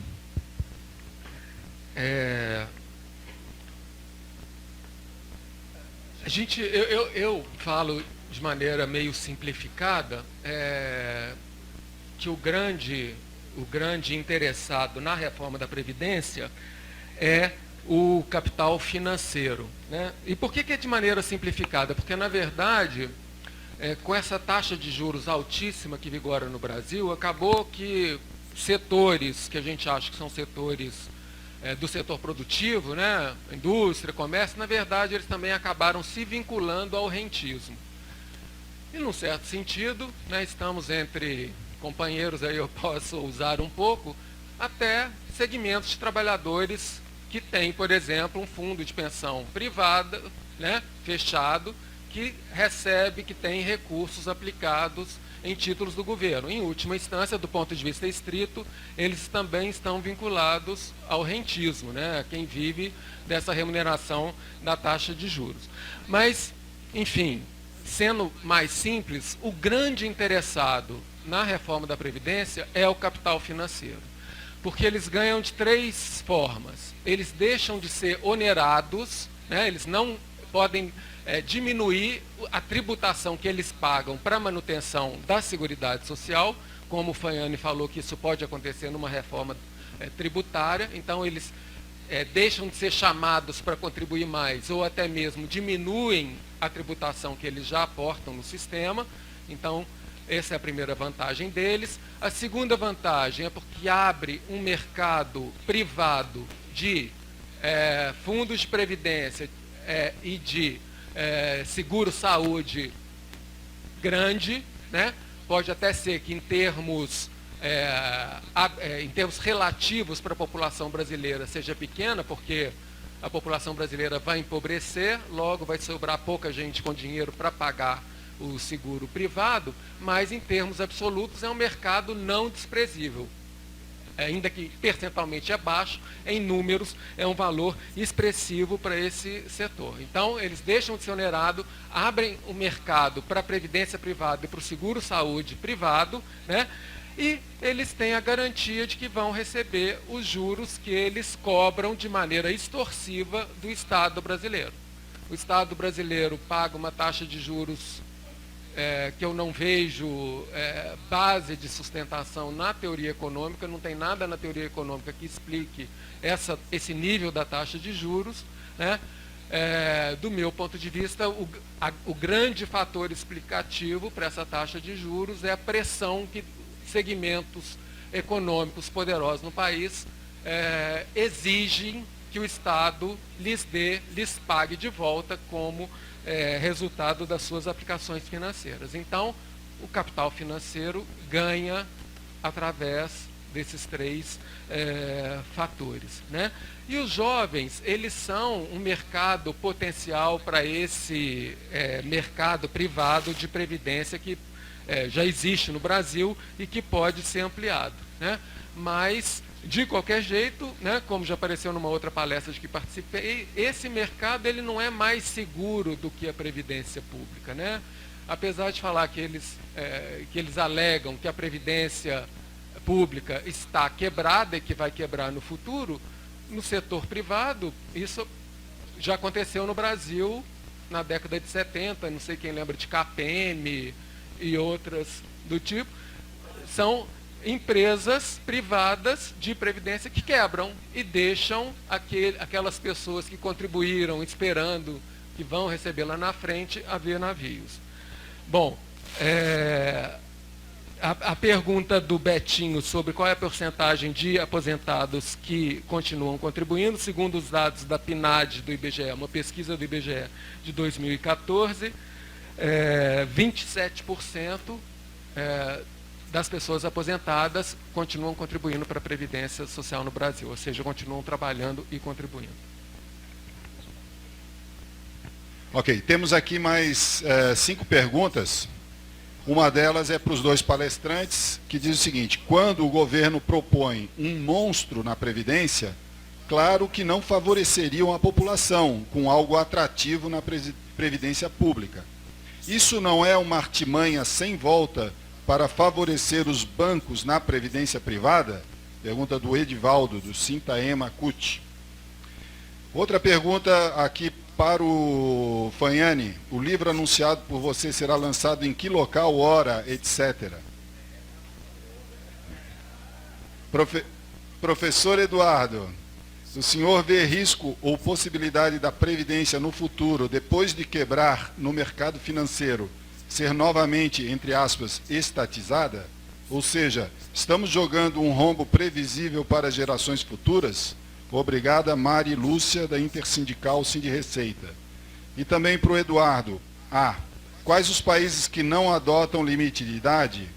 Eu falo de maneira meio simplificada que o grande interessado na reforma da Previdência é o capital financeiro, né? E por que é de maneira simplificada? Porque, na verdade, com essa taxa de juros altíssima que vigora no Brasil, acabou que setores que a gente acha que são setores do setor produtivo, né, indústria, comércio, na verdade, eles também acabaram se vinculando ao rentismo. E, num certo sentido, né, estamos entre companheiros, aí eu posso usar um pouco, até segmentos de trabalhadores que têm, por exemplo, um fundo de pensão privada, né, fechado, que recebe, que tem recursos aplicados em títulos do governo. Em última instância, do ponto de vista estrito, eles também estão vinculados ao rentismo, né? Quem vive dessa remuneração da taxa de juros. Mas, enfim, sendo mais simples, o grande interessado na reforma da Previdência é o capital financeiro. Porque eles ganham de três formas. Eles deixam de ser onerados, né? Eles não podem diminuir a tributação que eles pagam para a manutenção da Seguridade Social, como o Fanhani falou que isso pode acontecer numa reforma tributária, então eles deixam de ser chamados para contribuir mais, ou até mesmo diminuem a tributação que eles já aportam no sistema. Então, essa é a primeira vantagem deles. A segunda vantagem é porque abre um mercado privado de fundos de previdência e de seguro-saúde grande, né? Pode até ser que em termos relativos para a população brasileira seja pequena, porque a população brasileira vai empobrecer, logo vai sobrar pouca gente com dinheiro para pagar o seguro privado, mas em termos absolutos é um mercado não desprezível. ainda que percentualmente é baixo, em números é um valor expressivo para esse setor. Então, eles deixam de ser onerado, abrem o mercado para a previdência privada e para o seguro-saúde privado, né? E eles têm a garantia de que vão receber os juros que eles cobram de maneira extorsiva do Estado brasileiro. O Estado brasileiro paga uma taxa de juros que eu não vejo base de sustentação na teoria econômica, não tem nada na teoria econômica que explique esse nível da taxa de juros, né? Do meu ponto de vista, o grande fator explicativo para essa taxa de juros é a pressão que segmentos econômicos poderosos no país exigem que o Estado lhes pague de volta como resultado das suas aplicações financeiras. Então, o capital financeiro ganha através desses três fatores, né? E os jovens, eles são um mercado potencial para esse mercado privado de previdência que já existe no Brasil e que pode ser ampliado, né? Mas, de qualquer jeito, né, como já apareceu numa outra palestra de que participei, esse mercado ele não é mais seguro do que a previdência pública, né? Apesar de falar que eles alegam que a previdência pública está quebrada e que vai quebrar no futuro, no setor privado, isso já aconteceu no Brasil na década de 70, não sei quem lembra de KPM e outras do tipo, são empresas privadas de previdência que quebram e deixam aquelas pessoas que contribuíram esperando que vão receber lá na frente a ver navios. Bom, a pergunta do Betinho sobre qual é a porcentagem de aposentados que continuam contribuindo, segundo os dados da PNAD do IBGE, uma pesquisa do IBGE de 2014, 27% das pessoas aposentadas continuam contribuindo para a Previdência Social no Brasil, ou seja, continuam trabalhando e contribuindo. Ok, temos aqui mais 5 perguntas. Uma delas é para os dois palestrantes, que diz o seguinte: quando o governo propõe um monstro na Previdência, claro que não favoreceriam a população com algo atrativo na Previdência Pública. Isso não é uma artimanha sem volta para favorecer os bancos na previdência privada? Pergunta do Edivaldo, do Sintaema CUT. Outra pergunta aqui para o Fanhani. O livro anunciado por você será lançado em que local, hora, etc. Professor Eduardo, o senhor vê risco ou possibilidade da Previdência no futuro, depois de quebrar no mercado financeiro, ser novamente, entre aspas, estatizada? Ou seja, estamos jogando um rombo previsível para gerações futuras? Obrigada, Mari Lúcia, da Intersindical Sindirreceita. E também para o Eduardo. Quais os países que não adotam limite de idade?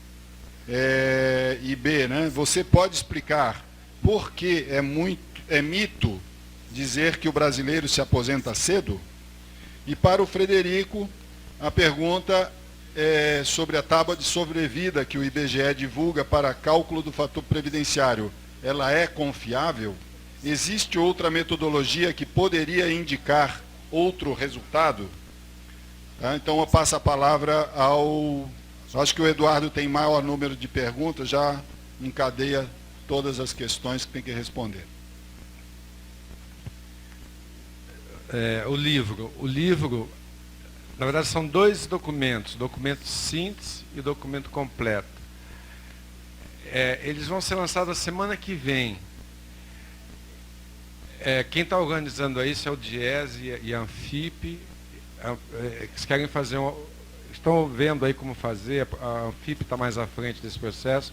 E B, né? Você pode explicar por que é mito dizer que o brasileiro se aposenta cedo? E para o Frederico, a pergunta sobre a tábua de sobrevida que o IBGE divulga para cálculo do fator previdenciário. Ela é confiável? Existe outra metodologia que poderia indicar outro resultado? Então eu passo a palavra ao... Acho que o Eduardo tem maior número de perguntas, já encadeia todas as questões que tem que responder. O livro, na verdade, são 2 documentos, documento síntese e documento completo. Eles vão ser lançados a semana que vem. Quem está organizando isso é o Diese e a Anfip. Eles querem fazer estão vendo aí como fazer, a Anfip está mais à frente desse processo,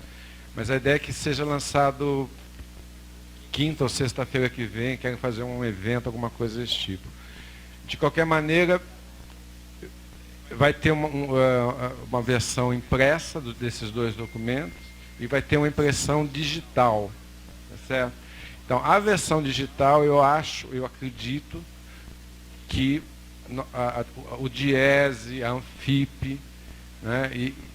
mas a ideia é que seja lançado quinta ou sexta-feira que vem, querem fazer um evento, alguma coisa desse tipo. De qualquer maneira, vai ter uma versão impressa desses 2 documentos e vai ter uma impressão digital, tá certo? Então, a versão digital, eu acredito que o Diese, a Anfip, né,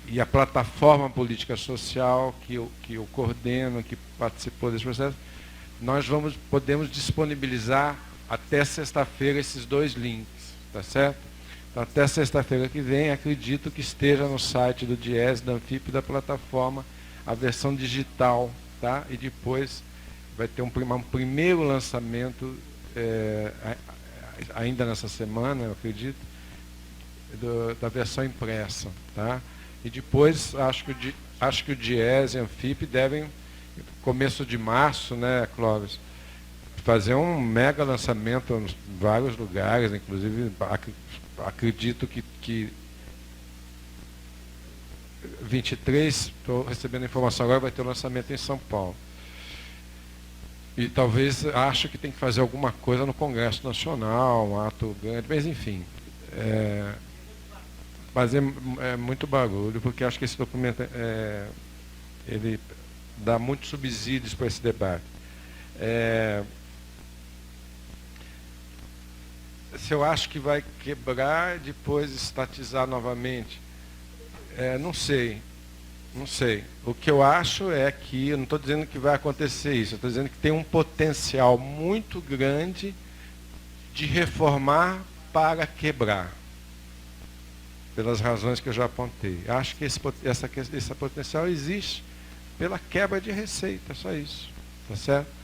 e a plataforma política social que eu coordeno, que participou desse processo, nós podemos disponibilizar até sexta-feira esses 2 links, tá certo? Então, até sexta-feira que vem, acredito que esteja no site do DIES, da Anfip, da plataforma, a versão digital, tá? E depois vai ter um primeiro lançamento, ainda nessa semana, eu acredito, da versão impressa, tá? E depois, acho que o DIES e a Anfip devem, começo de março, né, Clóvis, fazer um mega lançamento em vários lugares, inclusive acredito que 23, estou recebendo informação agora, vai ter o lançamento em São Paulo. E talvez, acho que tem que fazer alguma coisa no Congresso Nacional, um ato grande, mas enfim. Fazer muito barulho, porque acho que esse documento ele dá muitos subsídios para esse debate. Se eu acho que vai quebrar e depois estatizar novamente, não sei. O que eu acho é que, eu não estou dizendo que vai acontecer isso, eu estou dizendo que tem um potencial muito grande de reformar para quebrar, pelas razões que eu já apontei. Acho que esse potencial existe pela quebra de receita, só isso, tá certo?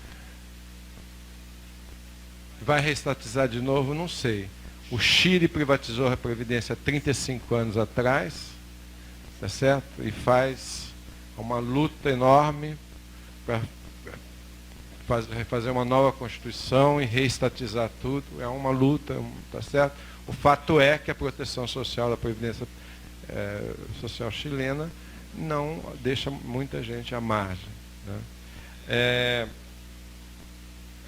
Vai reestatizar de novo? Não sei. O Chile privatizou a Previdência há 35 anos atrás, tá certo? E faz uma luta enorme para fazer uma nova Constituição e reestatizar tudo. É uma luta, tá certo? O fato é que a proteção social da Previdência Social chilena não deixa muita gente à margem, né?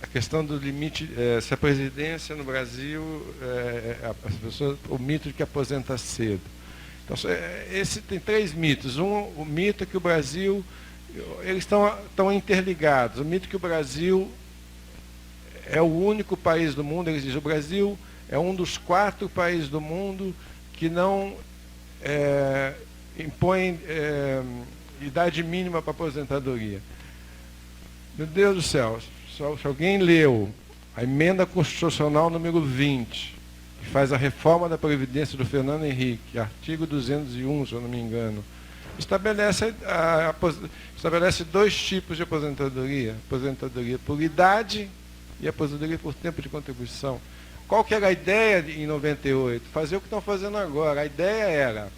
A questão do limite, se a presidência no Brasil, as pessoas, o mito de que aposenta cedo. Então, esse tem 3 mitos. O mito é que o Brasil, eles estão interligados. O mito é que o Brasil é o único país do mundo, eles dizem, o Brasil é um dos 4 países do mundo que não impõe idade mínima para aposentadoria. Meu Deus do céu, se alguém leu a emenda constitucional número 20, que faz a reforma da Previdência do Fernando Henrique, artigo 201, se eu não me engano, estabelece 2 tipos de aposentadoria. Aposentadoria por idade e aposentadoria por tempo de contribuição. Qual que era a ideia em 98? Fazer o que estão fazendo agora. A ideia era,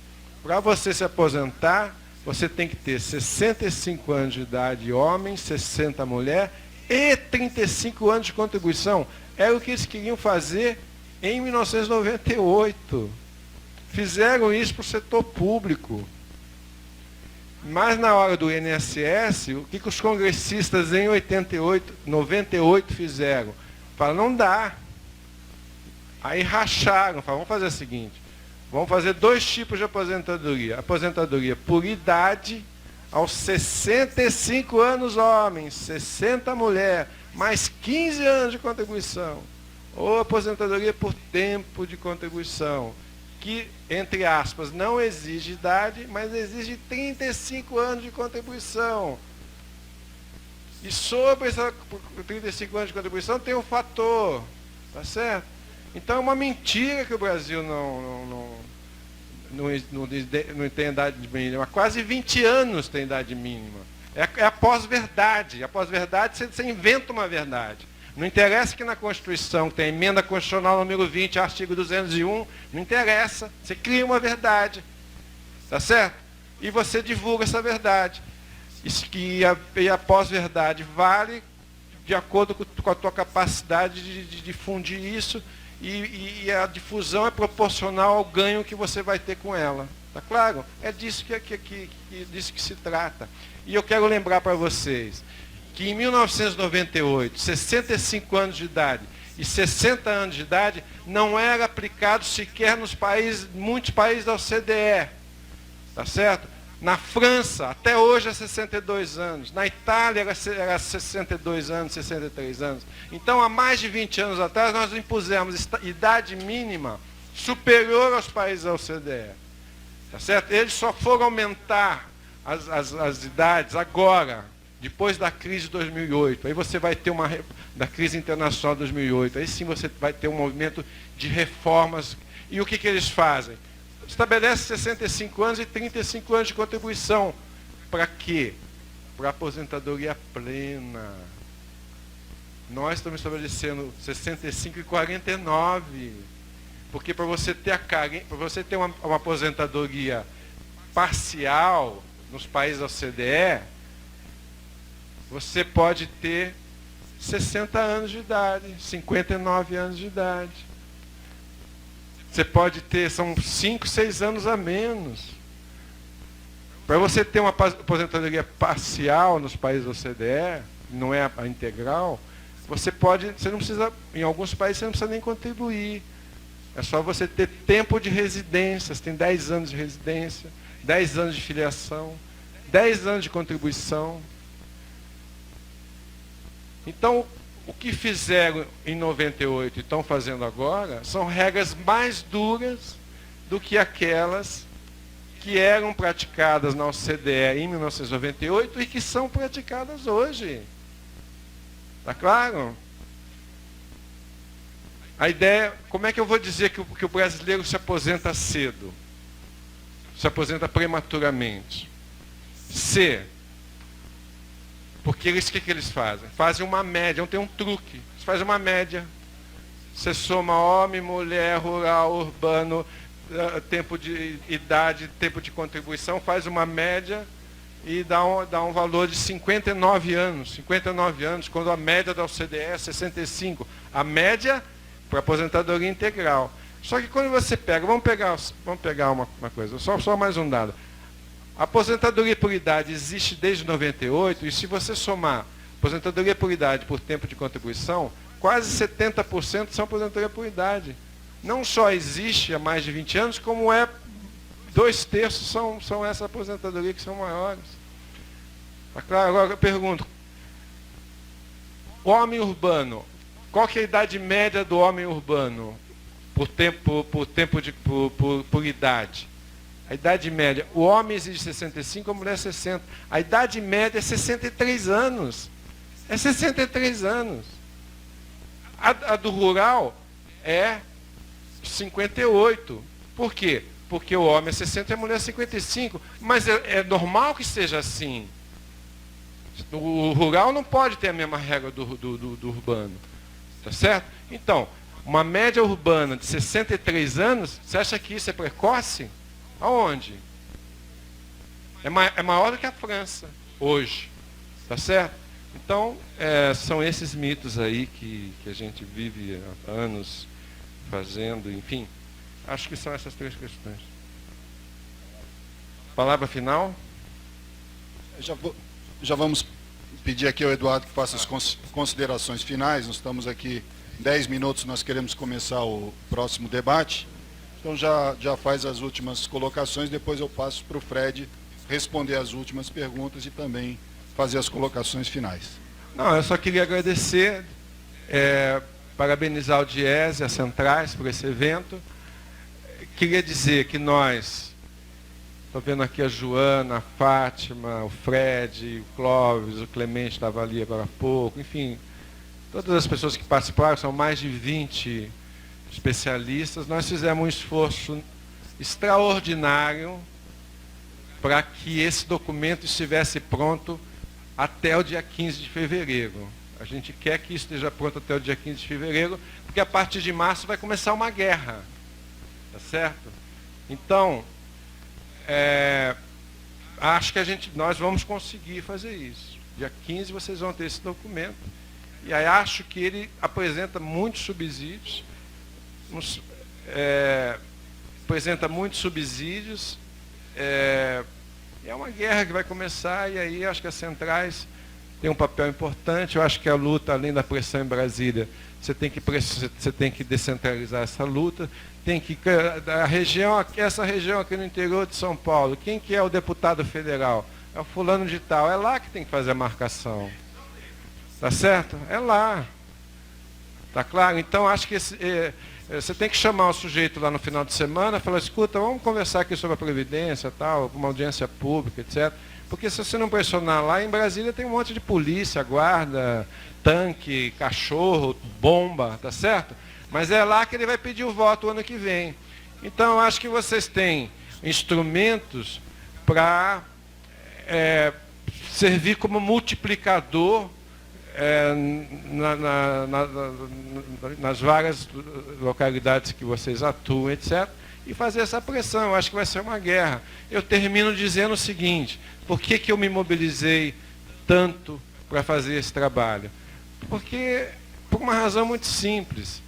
para você se aposentar, você tem que ter 65 anos de idade homem, 60 mulher e 35 anos de contribuição. Era o que eles queriam fazer em 1998. Fizeram isso para o setor público. Mas na hora do INSS, o que os congressistas em 98 fizeram? Falaram, não dá. Aí racharam, falaram, vamos fazer o seguinte, vamos fazer 2 tipos de aposentadoria. Aposentadoria por idade, aos 65 anos homens, 60 mulher, mais 15 anos de contribuição. Ou aposentadoria por tempo de contribuição, que, entre aspas, não exige idade, mas exige 35 anos de contribuição. E sobre esses 35 anos de contribuição tem um fator, tá certo? Então é uma mentira que o Brasil não tem idade mínima. Há quase 20 anos tem idade mínima. É a pós-verdade. A pós-verdade, você inventa uma verdade. Não interessa que na Constituição tem a emenda constitucional número 20, artigo 201, não interessa. Você cria uma verdade. Tá certo? E você divulga essa verdade. E a pós-verdade vale de acordo com a tua capacidade de difundir isso. E a difusão é proporcional ao ganho que você vai ter com ela. Tá claro? É disso que se trata. E eu quero lembrar para vocês que em 1998, 65 anos de idade e 60 anos de idade não era aplicado sequer muitos países da OCDE. Tá certo? Na França, até hoje é 62 anos. Na Itália era 62 anos, 63 anos. Então, há mais de 20 anos atrás, nós impusemos idade mínima superior aos países da OCDE. Tá certo? Eles só foram aumentar as idades agora, depois da crise de 2008. Aí você vai ter da crise internacional de 2008. Aí sim você vai ter um movimento de reformas. E o que eles fazem? Estabelece 65 anos e 35 anos de contribuição. Para quê? Para aposentadoria plena. Nós estamos estabelecendo 65 e 49. Porque para você ter uma aposentadoria parcial nos países da OCDE, você pode ter 60 anos de idade, 59 anos de idade. Você pode ter, são 5, 6 anos a menos. Para você ter uma aposentadoria parcial nos países da OCDE, não é a integral, você não precisa, em alguns países você não precisa nem contribuir. É só você ter tempo de residência, você tem 10 anos de residência, 10 anos de filiação, 10 anos de contribuição. Então, o que fizeram em 98 e estão fazendo agora são regras mais duras do que aquelas que eram praticadas na OCDE em 1998 e que são praticadas hoje. Está claro? A ideia, como é que eu vou dizer que o brasileiro se aposenta cedo? Se aposenta prematuramente. Porque o que eles fazem? Fazem uma média, não tem um truque. Você faz uma média. Você soma homem, mulher, rural, urbano, tempo de idade, tempo de contribuição, faz uma média e dá um valor de 59 anos. 59 anos, quando a média da OCDE é 65. A média para aposentadoria integral. Só que quando você pega, vamos pegar uma coisa, só mais um dado. A aposentadoria por idade existe desde 98, e se você somar aposentadoria por idade por tempo de contribuição, quase 70% são aposentadoria por idade. Não só existe há mais de 20 anos, como 2/3 são essa aposentadoria que são maiores. Tá claro? Agora eu pergunto, homem urbano, qual que é a idade média do homem urbano por idade? A idade média, o homem exige 65, a mulher 60. A idade média é 63 anos. É 63 anos. A do rural é 58. Por quê? Porque o homem é 60 e a mulher é 55. Mas é normal que seja assim. O rural não pode ter a mesma regra do urbano. Tá certo? Então, uma média urbana de 63 anos, você acha que isso é precoce? Aonde? É maior do que a França, hoje. Tá certo? Então, são esses mitos aí que a gente vive há anos fazendo, enfim. Acho que são essas 3 questões. Palavra final? Já vamos pedir aqui ao Eduardo que faça as considerações finais. Nós estamos aqui 10 minutos, nós queremos começar o próximo debate. Então já faz as últimas colocações, depois eu passo para o Fred responder as últimas perguntas e também fazer as colocações finais. Não, eu só queria agradecer, parabenizar o Diese, as centrais, por esse evento. Queria dizer que nós, estou vendo aqui a Joana, a Fátima, o Fred, o Clóvis, o Clemente estava ali agora há pouco, enfim, todas as pessoas que participaram, são mais de 20 especialistas. Nós fizemos um esforço extraordinário para que esse documento estivesse pronto até o dia 15 de fevereiro. A gente quer que isso esteja pronto até o dia 15 de fevereiro, porque a partir de março vai começar uma guerra. Tá certo? Então, acho que nós vamos conseguir fazer isso. Dia 15 vocês vão ter esse documento. E aí acho que ele apresenta muitos subsídios. É uma guerra que vai começar, e aí acho que as centrais têm um papel importante. Eu acho que a luta, além da pressão em Brasília, você tem que descentralizar essa luta. Essa região aqui no interior de São Paulo, quem que é o deputado federal? É o fulano de tal. É lá que tem que fazer a marcação. Tá certo? É lá. Tá claro? Então, acho que Você tem que chamar o sujeito lá no final de semana e falar, escuta, vamos conversar aqui sobre a Previdência, tal, uma audiência pública, etc. Porque se você não pressionar lá, em Brasília tem um monte de polícia, guarda, tanque, cachorro, bomba, tá certo? Mas é lá que ele vai pedir o voto o ano que vem. Então, eu acho que vocês têm instrumentos para servir como multiplicador nas várias localidades que vocês atuam, etc., e fazer essa pressão. Eu acho que vai ser uma guerra. Eu termino dizendo o seguinte, por que eu me mobilizei tanto para fazer esse trabalho? Porque, por uma razão muito simples,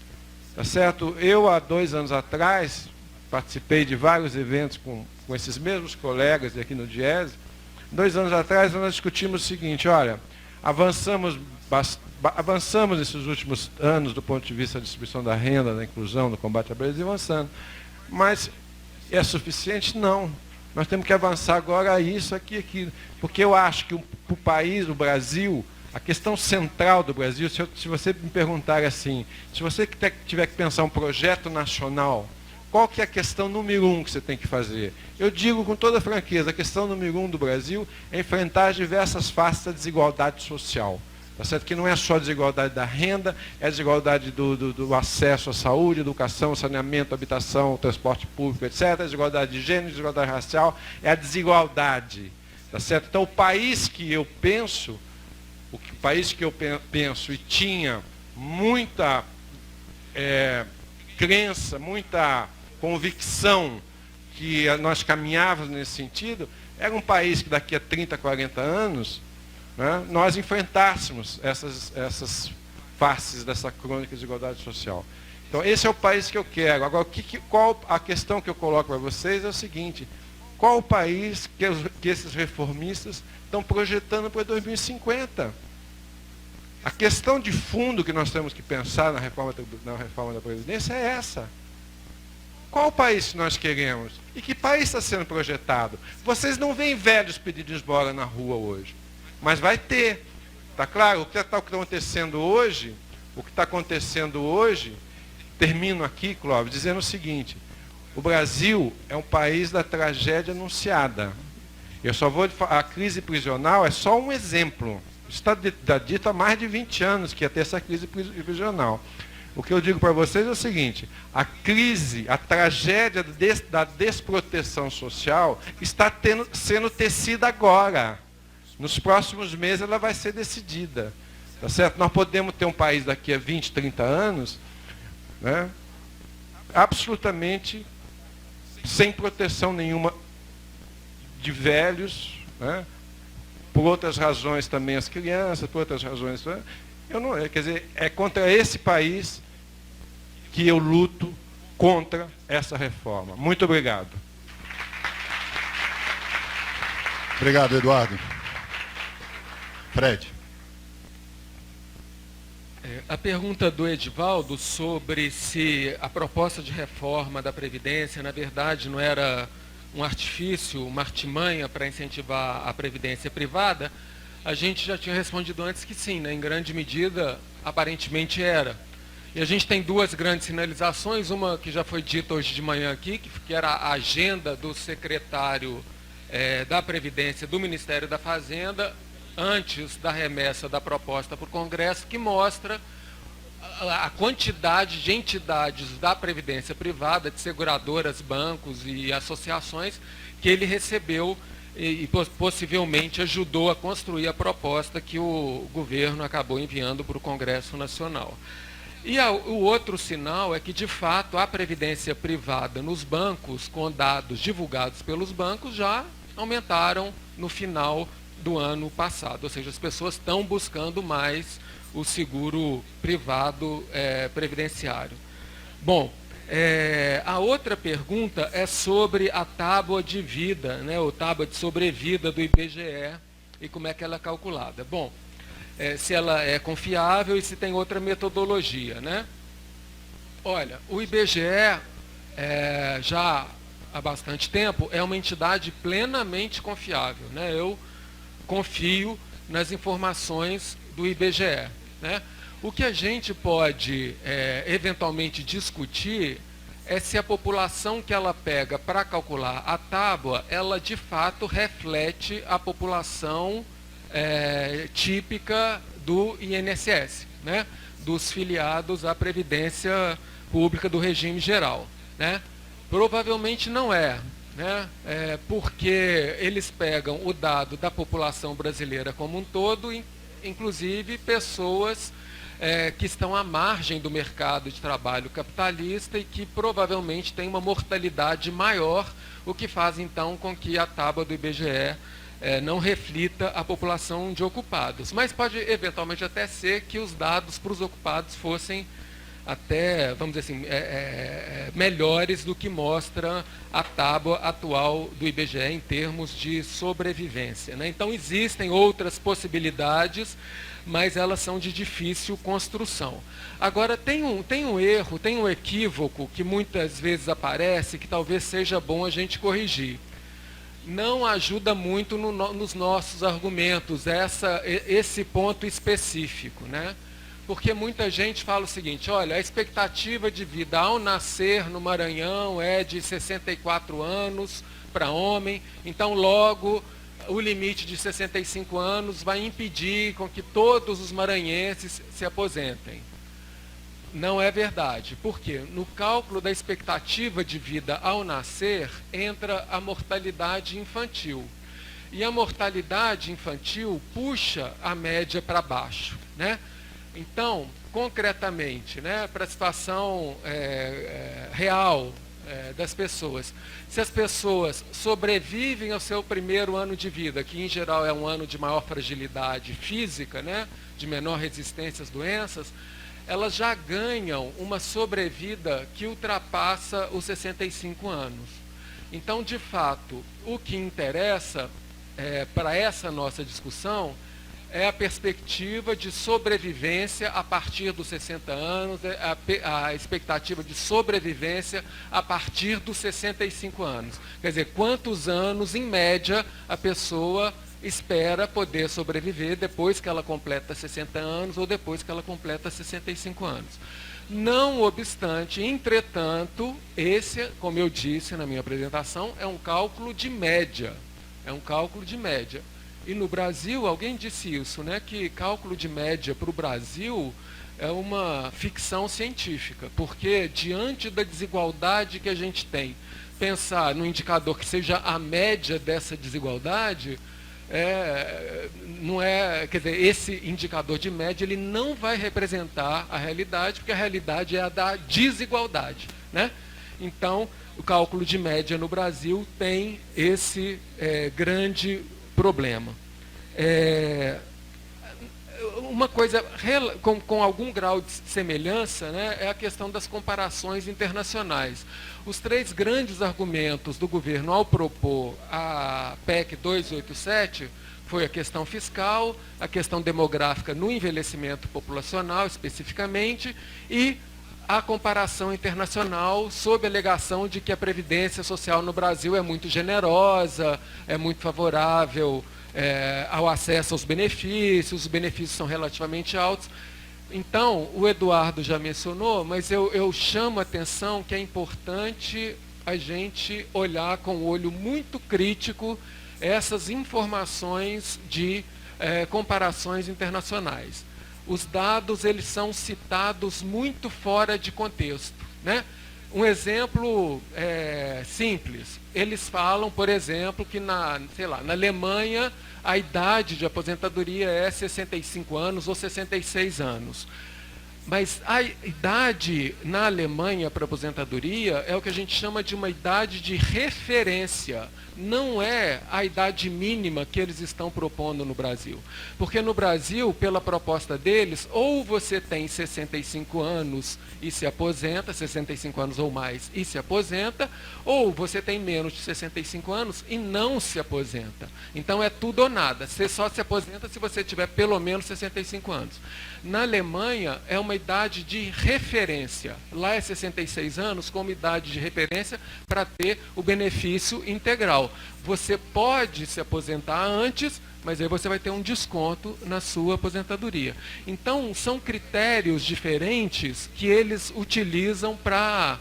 tá certo? Eu, há 2 anos atrás, participei de vários eventos com esses mesmos colegas aqui no Diese. 2 anos atrás, nós discutimos o seguinte, olha, avançamos nesses últimos anos do ponto de vista da distribuição da renda, da inclusão, do combate à pobreza, avançando. Mas é suficiente? Não. Nós temos que avançar agora a isso, aqui. Porque eu acho que o país, o Brasil, a questão central do Brasil, se você me perguntar assim, se você tiver que pensar um projeto nacional, qual que é a questão número 1 que você tem que fazer? Eu digo com toda franqueza, a questão número 1 do Brasil é enfrentar as diversas faces da desigualdade social. Tá certo? Que não é só a desigualdade da renda, é a desigualdade do acesso à saúde, educação, saneamento, habitação, transporte público, etc. A desigualdade de gênero, desigualdade racial, é a desigualdade. Tá certo? Então, o país que eu penso e tinha muita crença, muita convicção que nós caminhávamos nesse sentido, era um país que daqui a 30, 40 anos, né, nós enfrentássemos essas faces dessa crônica de desigualdade social. Então, esse é o país que eu quero. Agora, qual a questão que eu coloco para vocês é o seguinte, qual o país que esses reformistas estão projetando para 2050? A questão de fundo que nós temos que pensar na reforma da Previdência é essa. Qual o país que nós queremos? E que país está sendo projetado? Vocês não veem velhos pedindo esmola na rua hoje. Mas vai ter. Está claro? O que está acontecendo hoje, termino aqui, Clóvis, dizendo o seguinte, o Brasil é um país da tragédia anunciada. A crise prisional é só um exemplo. Isso está dito há mais de 20 anos que ia ter essa crise prisional. O que eu digo para vocês é o seguinte, a tragédia da desproteção social está sendo tecida agora. Nos próximos meses ela vai ser decidida. Tá certo? Nós podemos ter um país daqui a 20, 30 anos, né, absolutamente sem proteção nenhuma de velhos, né, por outras razões também as crianças, por outras razões. Quer dizer, é contra esse país que eu luto contra essa reforma. Muito obrigado. Obrigado, Eduardo. Fred. A pergunta do Edivaldo sobre se a proposta de reforma da Previdência, na verdade, não era um artifício, uma artimanha para incentivar a Previdência privada, a gente já tinha respondido antes que sim, né? Em grande medida, aparentemente era. E a gente tem 2 grandes sinalizações, uma que já foi dita hoje de manhã aqui, que era a agenda do secretário da Previdência do Ministério da Fazenda, antes da remessa da proposta para o Congresso, que mostra a quantidade de entidades da Previdência privada, de seguradoras, bancos e associações, que ele recebeu e possivelmente ajudou a construir a proposta que o governo acabou enviando para o Congresso Nacional. E o outro sinal é que, de fato, a previdência privada nos bancos, com dados divulgados pelos bancos, já aumentaram no final do ano passado. Ou seja, as pessoas estão buscando mais o seguro privado previdenciário. Bom, a outra pergunta é sobre a tábua de vida, né, ou tábua de sobrevida do IBGE e como é que ela é calculada. Bom, se ela é confiável e se tem outra metodologia, né? Olha, o IBGE, já há bastante tempo, é uma entidade plenamente confiável, né? Eu confio nas informações do IBGE, né? O que a gente pode eventualmente discutir é se a população que ela pega para calcular a tábua, ela de fato reflete a população típica do INSS, né? Dos filiados à Previdência Pública do regime geral, né? Provavelmente não é, né? Porque eles pegam o dado da população brasileira como um todo, inclusive pessoas que estão à margem do mercado de trabalho capitalista e que provavelmente têm uma mortalidade maior, o que faz então com que a tábua do IBGE não reflita a população de ocupados. Mas pode eventualmente até ser que os dados para os ocupados fossem até, vamos dizer assim, melhores do que mostra a tábua atual do IBGE em termos de sobrevivência, né? Então existem outras possibilidades, mas elas são de difícil construção. Agora, tem um erro, tem um equívoco que muitas vezes aparece, que talvez seja bom a gente corrigir. Não ajuda muito nos nossos argumentos esse ponto específico, né? Porque muita gente fala o seguinte: olha, a expectativa de vida ao nascer no Maranhão é de 64 anos para homem, então logo o limite de 65 anos vai impedir com que todos os maranhenses se aposentem. Não é verdade. Por quê? No cálculo da expectativa de vida ao nascer, entra a mortalidade infantil. E a mortalidade infantil puxa a média para baixo, né? Então, concretamente, né, para a situação real das pessoas, se as pessoas sobrevivem ao seu primeiro ano de vida, que em geral é um ano de maior fragilidade física, né, de menor resistência às doenças, elas já ganham uma sobrevida que ultrapassa os 65 anos. Então, de fato, o que interessa para essa nossa discussão é a perspectiva de sobrevivência a partir dos 60 anos, a expectativa de sobrevivência a partir dos 65 anos. Quer dizer, quantos anos, em média, a pessoa espera poder sobreviver depois que ela completa 60 anos ou depois que ela completa 65 anos. Não obstante, entretanto, esse, como eu disse na minha apresentação, é um cálculo de média. É um cálculo de média. E no Brasil, alguém disse isso, né, que cálculo de média para o Brasil é uma ficção científica, porque diante da desigualdade que a gente tem, pensar no indicador que seja a média dessa desigualdade, não é, quer dizer, esse indicador de média ele não vai representar a realidade, porque a realidade é a da desigualdade, né? Então, o cálculo de média no Brasil tem esse grande problema. Uma coisa com algum grau de semelhança, né, é a questão das comparações internacionais. Os três grandes argumentos do governo ao propor a PEC 287 foi a questão fiscal, a questão demográfica no envelhecimento populacional especificamente e a comparação internacional sob a alegação de que a Previdência Social no Brasil é muito generosa, é muito favorável ao acesso aos benefícios, os benefícios são relativamente altos. Então, o Eduardo já mencionou, mas eu chamo a atenção que é importante a gente olhar com um olho muito crítico essas informações de comparações internacionais. Os dados eles são citados muito fora de contexto, né? Um exemplo simples, eles falam, por exemplo, que na Alemanha a idade de aposentadoria é 65 anos ou 66 anos. Mas a idade na Alemanha para aposentadoria é o que a gente chama de uma idade de referência. Não é a idade mínima que eles estão propondo no Brasil. Porque no Brasil, pela proposta deles, ou você tem 65 anos e se aposenta, 65 anos ou mais e se aposenta, ou você tem menos de 65 anos e não se aposenta. Então é tudo ou nada. Você só se aposenta se você tiver pelo menos 65 anos. Na Alemanha, é uma idade de referência. Lá é 66 anos como idade de referência para ter o benefício integral. Você pode se aposentar antes, mas aí você vai ter um desconto na sua aposentadoria. Então, são critérios diferentes que eles utilizam para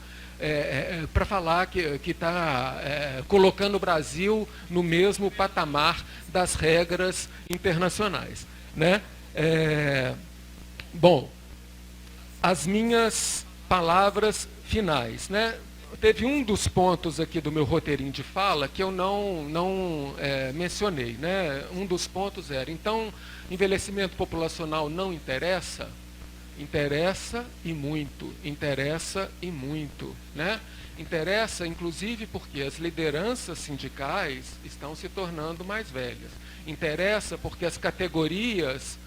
falar que está colocando o Brasil no mesmo patamar das regras internacionais, né? Bom, as minhas palavras finais, né? Teve um dos pontos aqui do meu roteirinho de fala que eu não mencionei, né? Um dos pontos era, então, envelhecimento populacional não interessa? Interessa e muito, né? Interessa, inclusive, porque as lideranças sindicais estão se tornando mais velhas. Interessa porque as categorias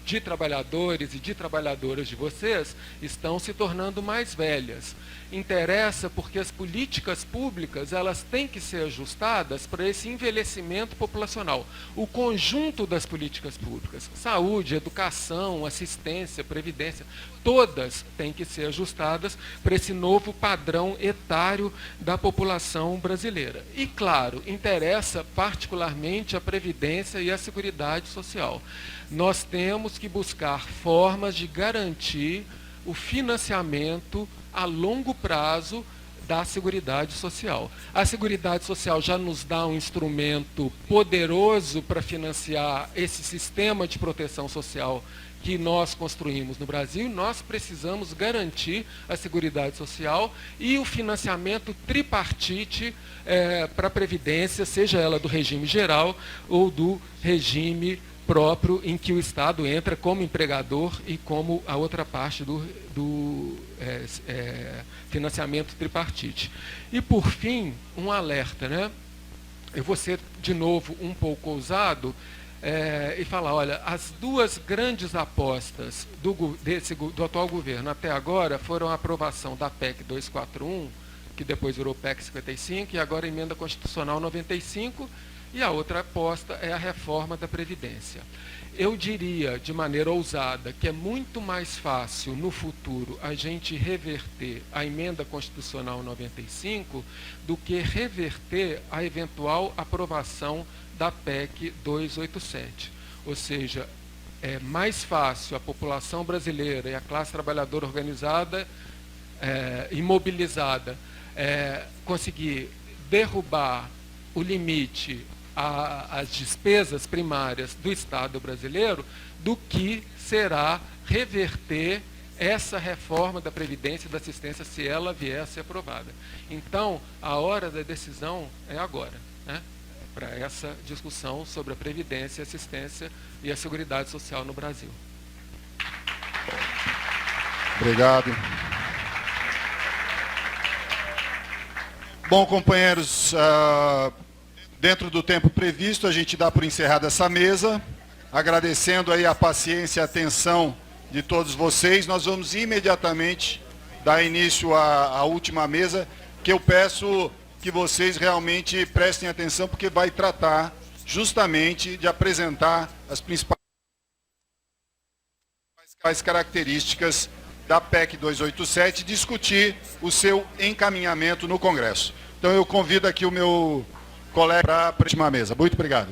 de trabalhadores e de trabalhadoras de vocês estão se tornando mais velhas. Interessa porque as políticas públicas elas têm que ser ajustadas para esse envelhecimento populacional. O conjunto das políticas públicas, saúde, educação, assistência, previdência, todas têm que ser ajustadas para esse novo padrão etário da população brasileira. E, claro, interessa particularmente a Previdência e a Seguridade Social. Nós temos que buscar formas de garantir o financiamento a longo prazo da Seguridade Social. A Seguridade Social já nos dá um instrumento poderoso para financiar esse sistema de proteção social que nós construímos no Brasil. Nós precisamos garantir a Seguridade Social e o financiamento tripartite para a Previdência, seja ela do regime geral ou do regime próprio, em que o Estado entra como empregador e como a outra parte do financiamento tripartite. E, por fim, um alerta, né? Eu vou ser, de novo, um pouco ousado e falar, olha, as duas grandes apostas do atual governo até agora foram a aprovação da PEC 241, que depois virou PEC 55, e agora a Emenda Constitucional 95, e a outra aposta é a reforma da Previdência. Eu diria, de maneira ousada, que é muito mais fácil, no futuro, a gente reverter a Emenda Constitucional 95 do que reverter a eventual aprovação da PEC 287. Ou seja, é mais fácil a população brasileira e a classe trabalhadora organizada e mobilizada conseguir derrubar o limite às despesas primárias do Estado brasileiro do que será reverter essa reforma da Previdência e da assistência se ela vier a ser aprovada. Então, a hora da decisão é agora, né? Para essa discussão sobre a Previdência, a assistência e a Seguridade Social no Brasil. Obrigado. Bom, companheiros, dentro do tempo previsto, a gente dá por encerrada essa mesa, agradecendo aí a paciência e a atenção de todos vocês. Nós vamos imediatamente dar início à última mesa, que eu peço que vocês realmente prestem atenção, porque vai tratar justamente de apresentar as principais características da PEC 287 e discutir o seu encaminhamento no Congresso. Então eu convido aqui o meu colega para a próxima mesa. Muito obrigado.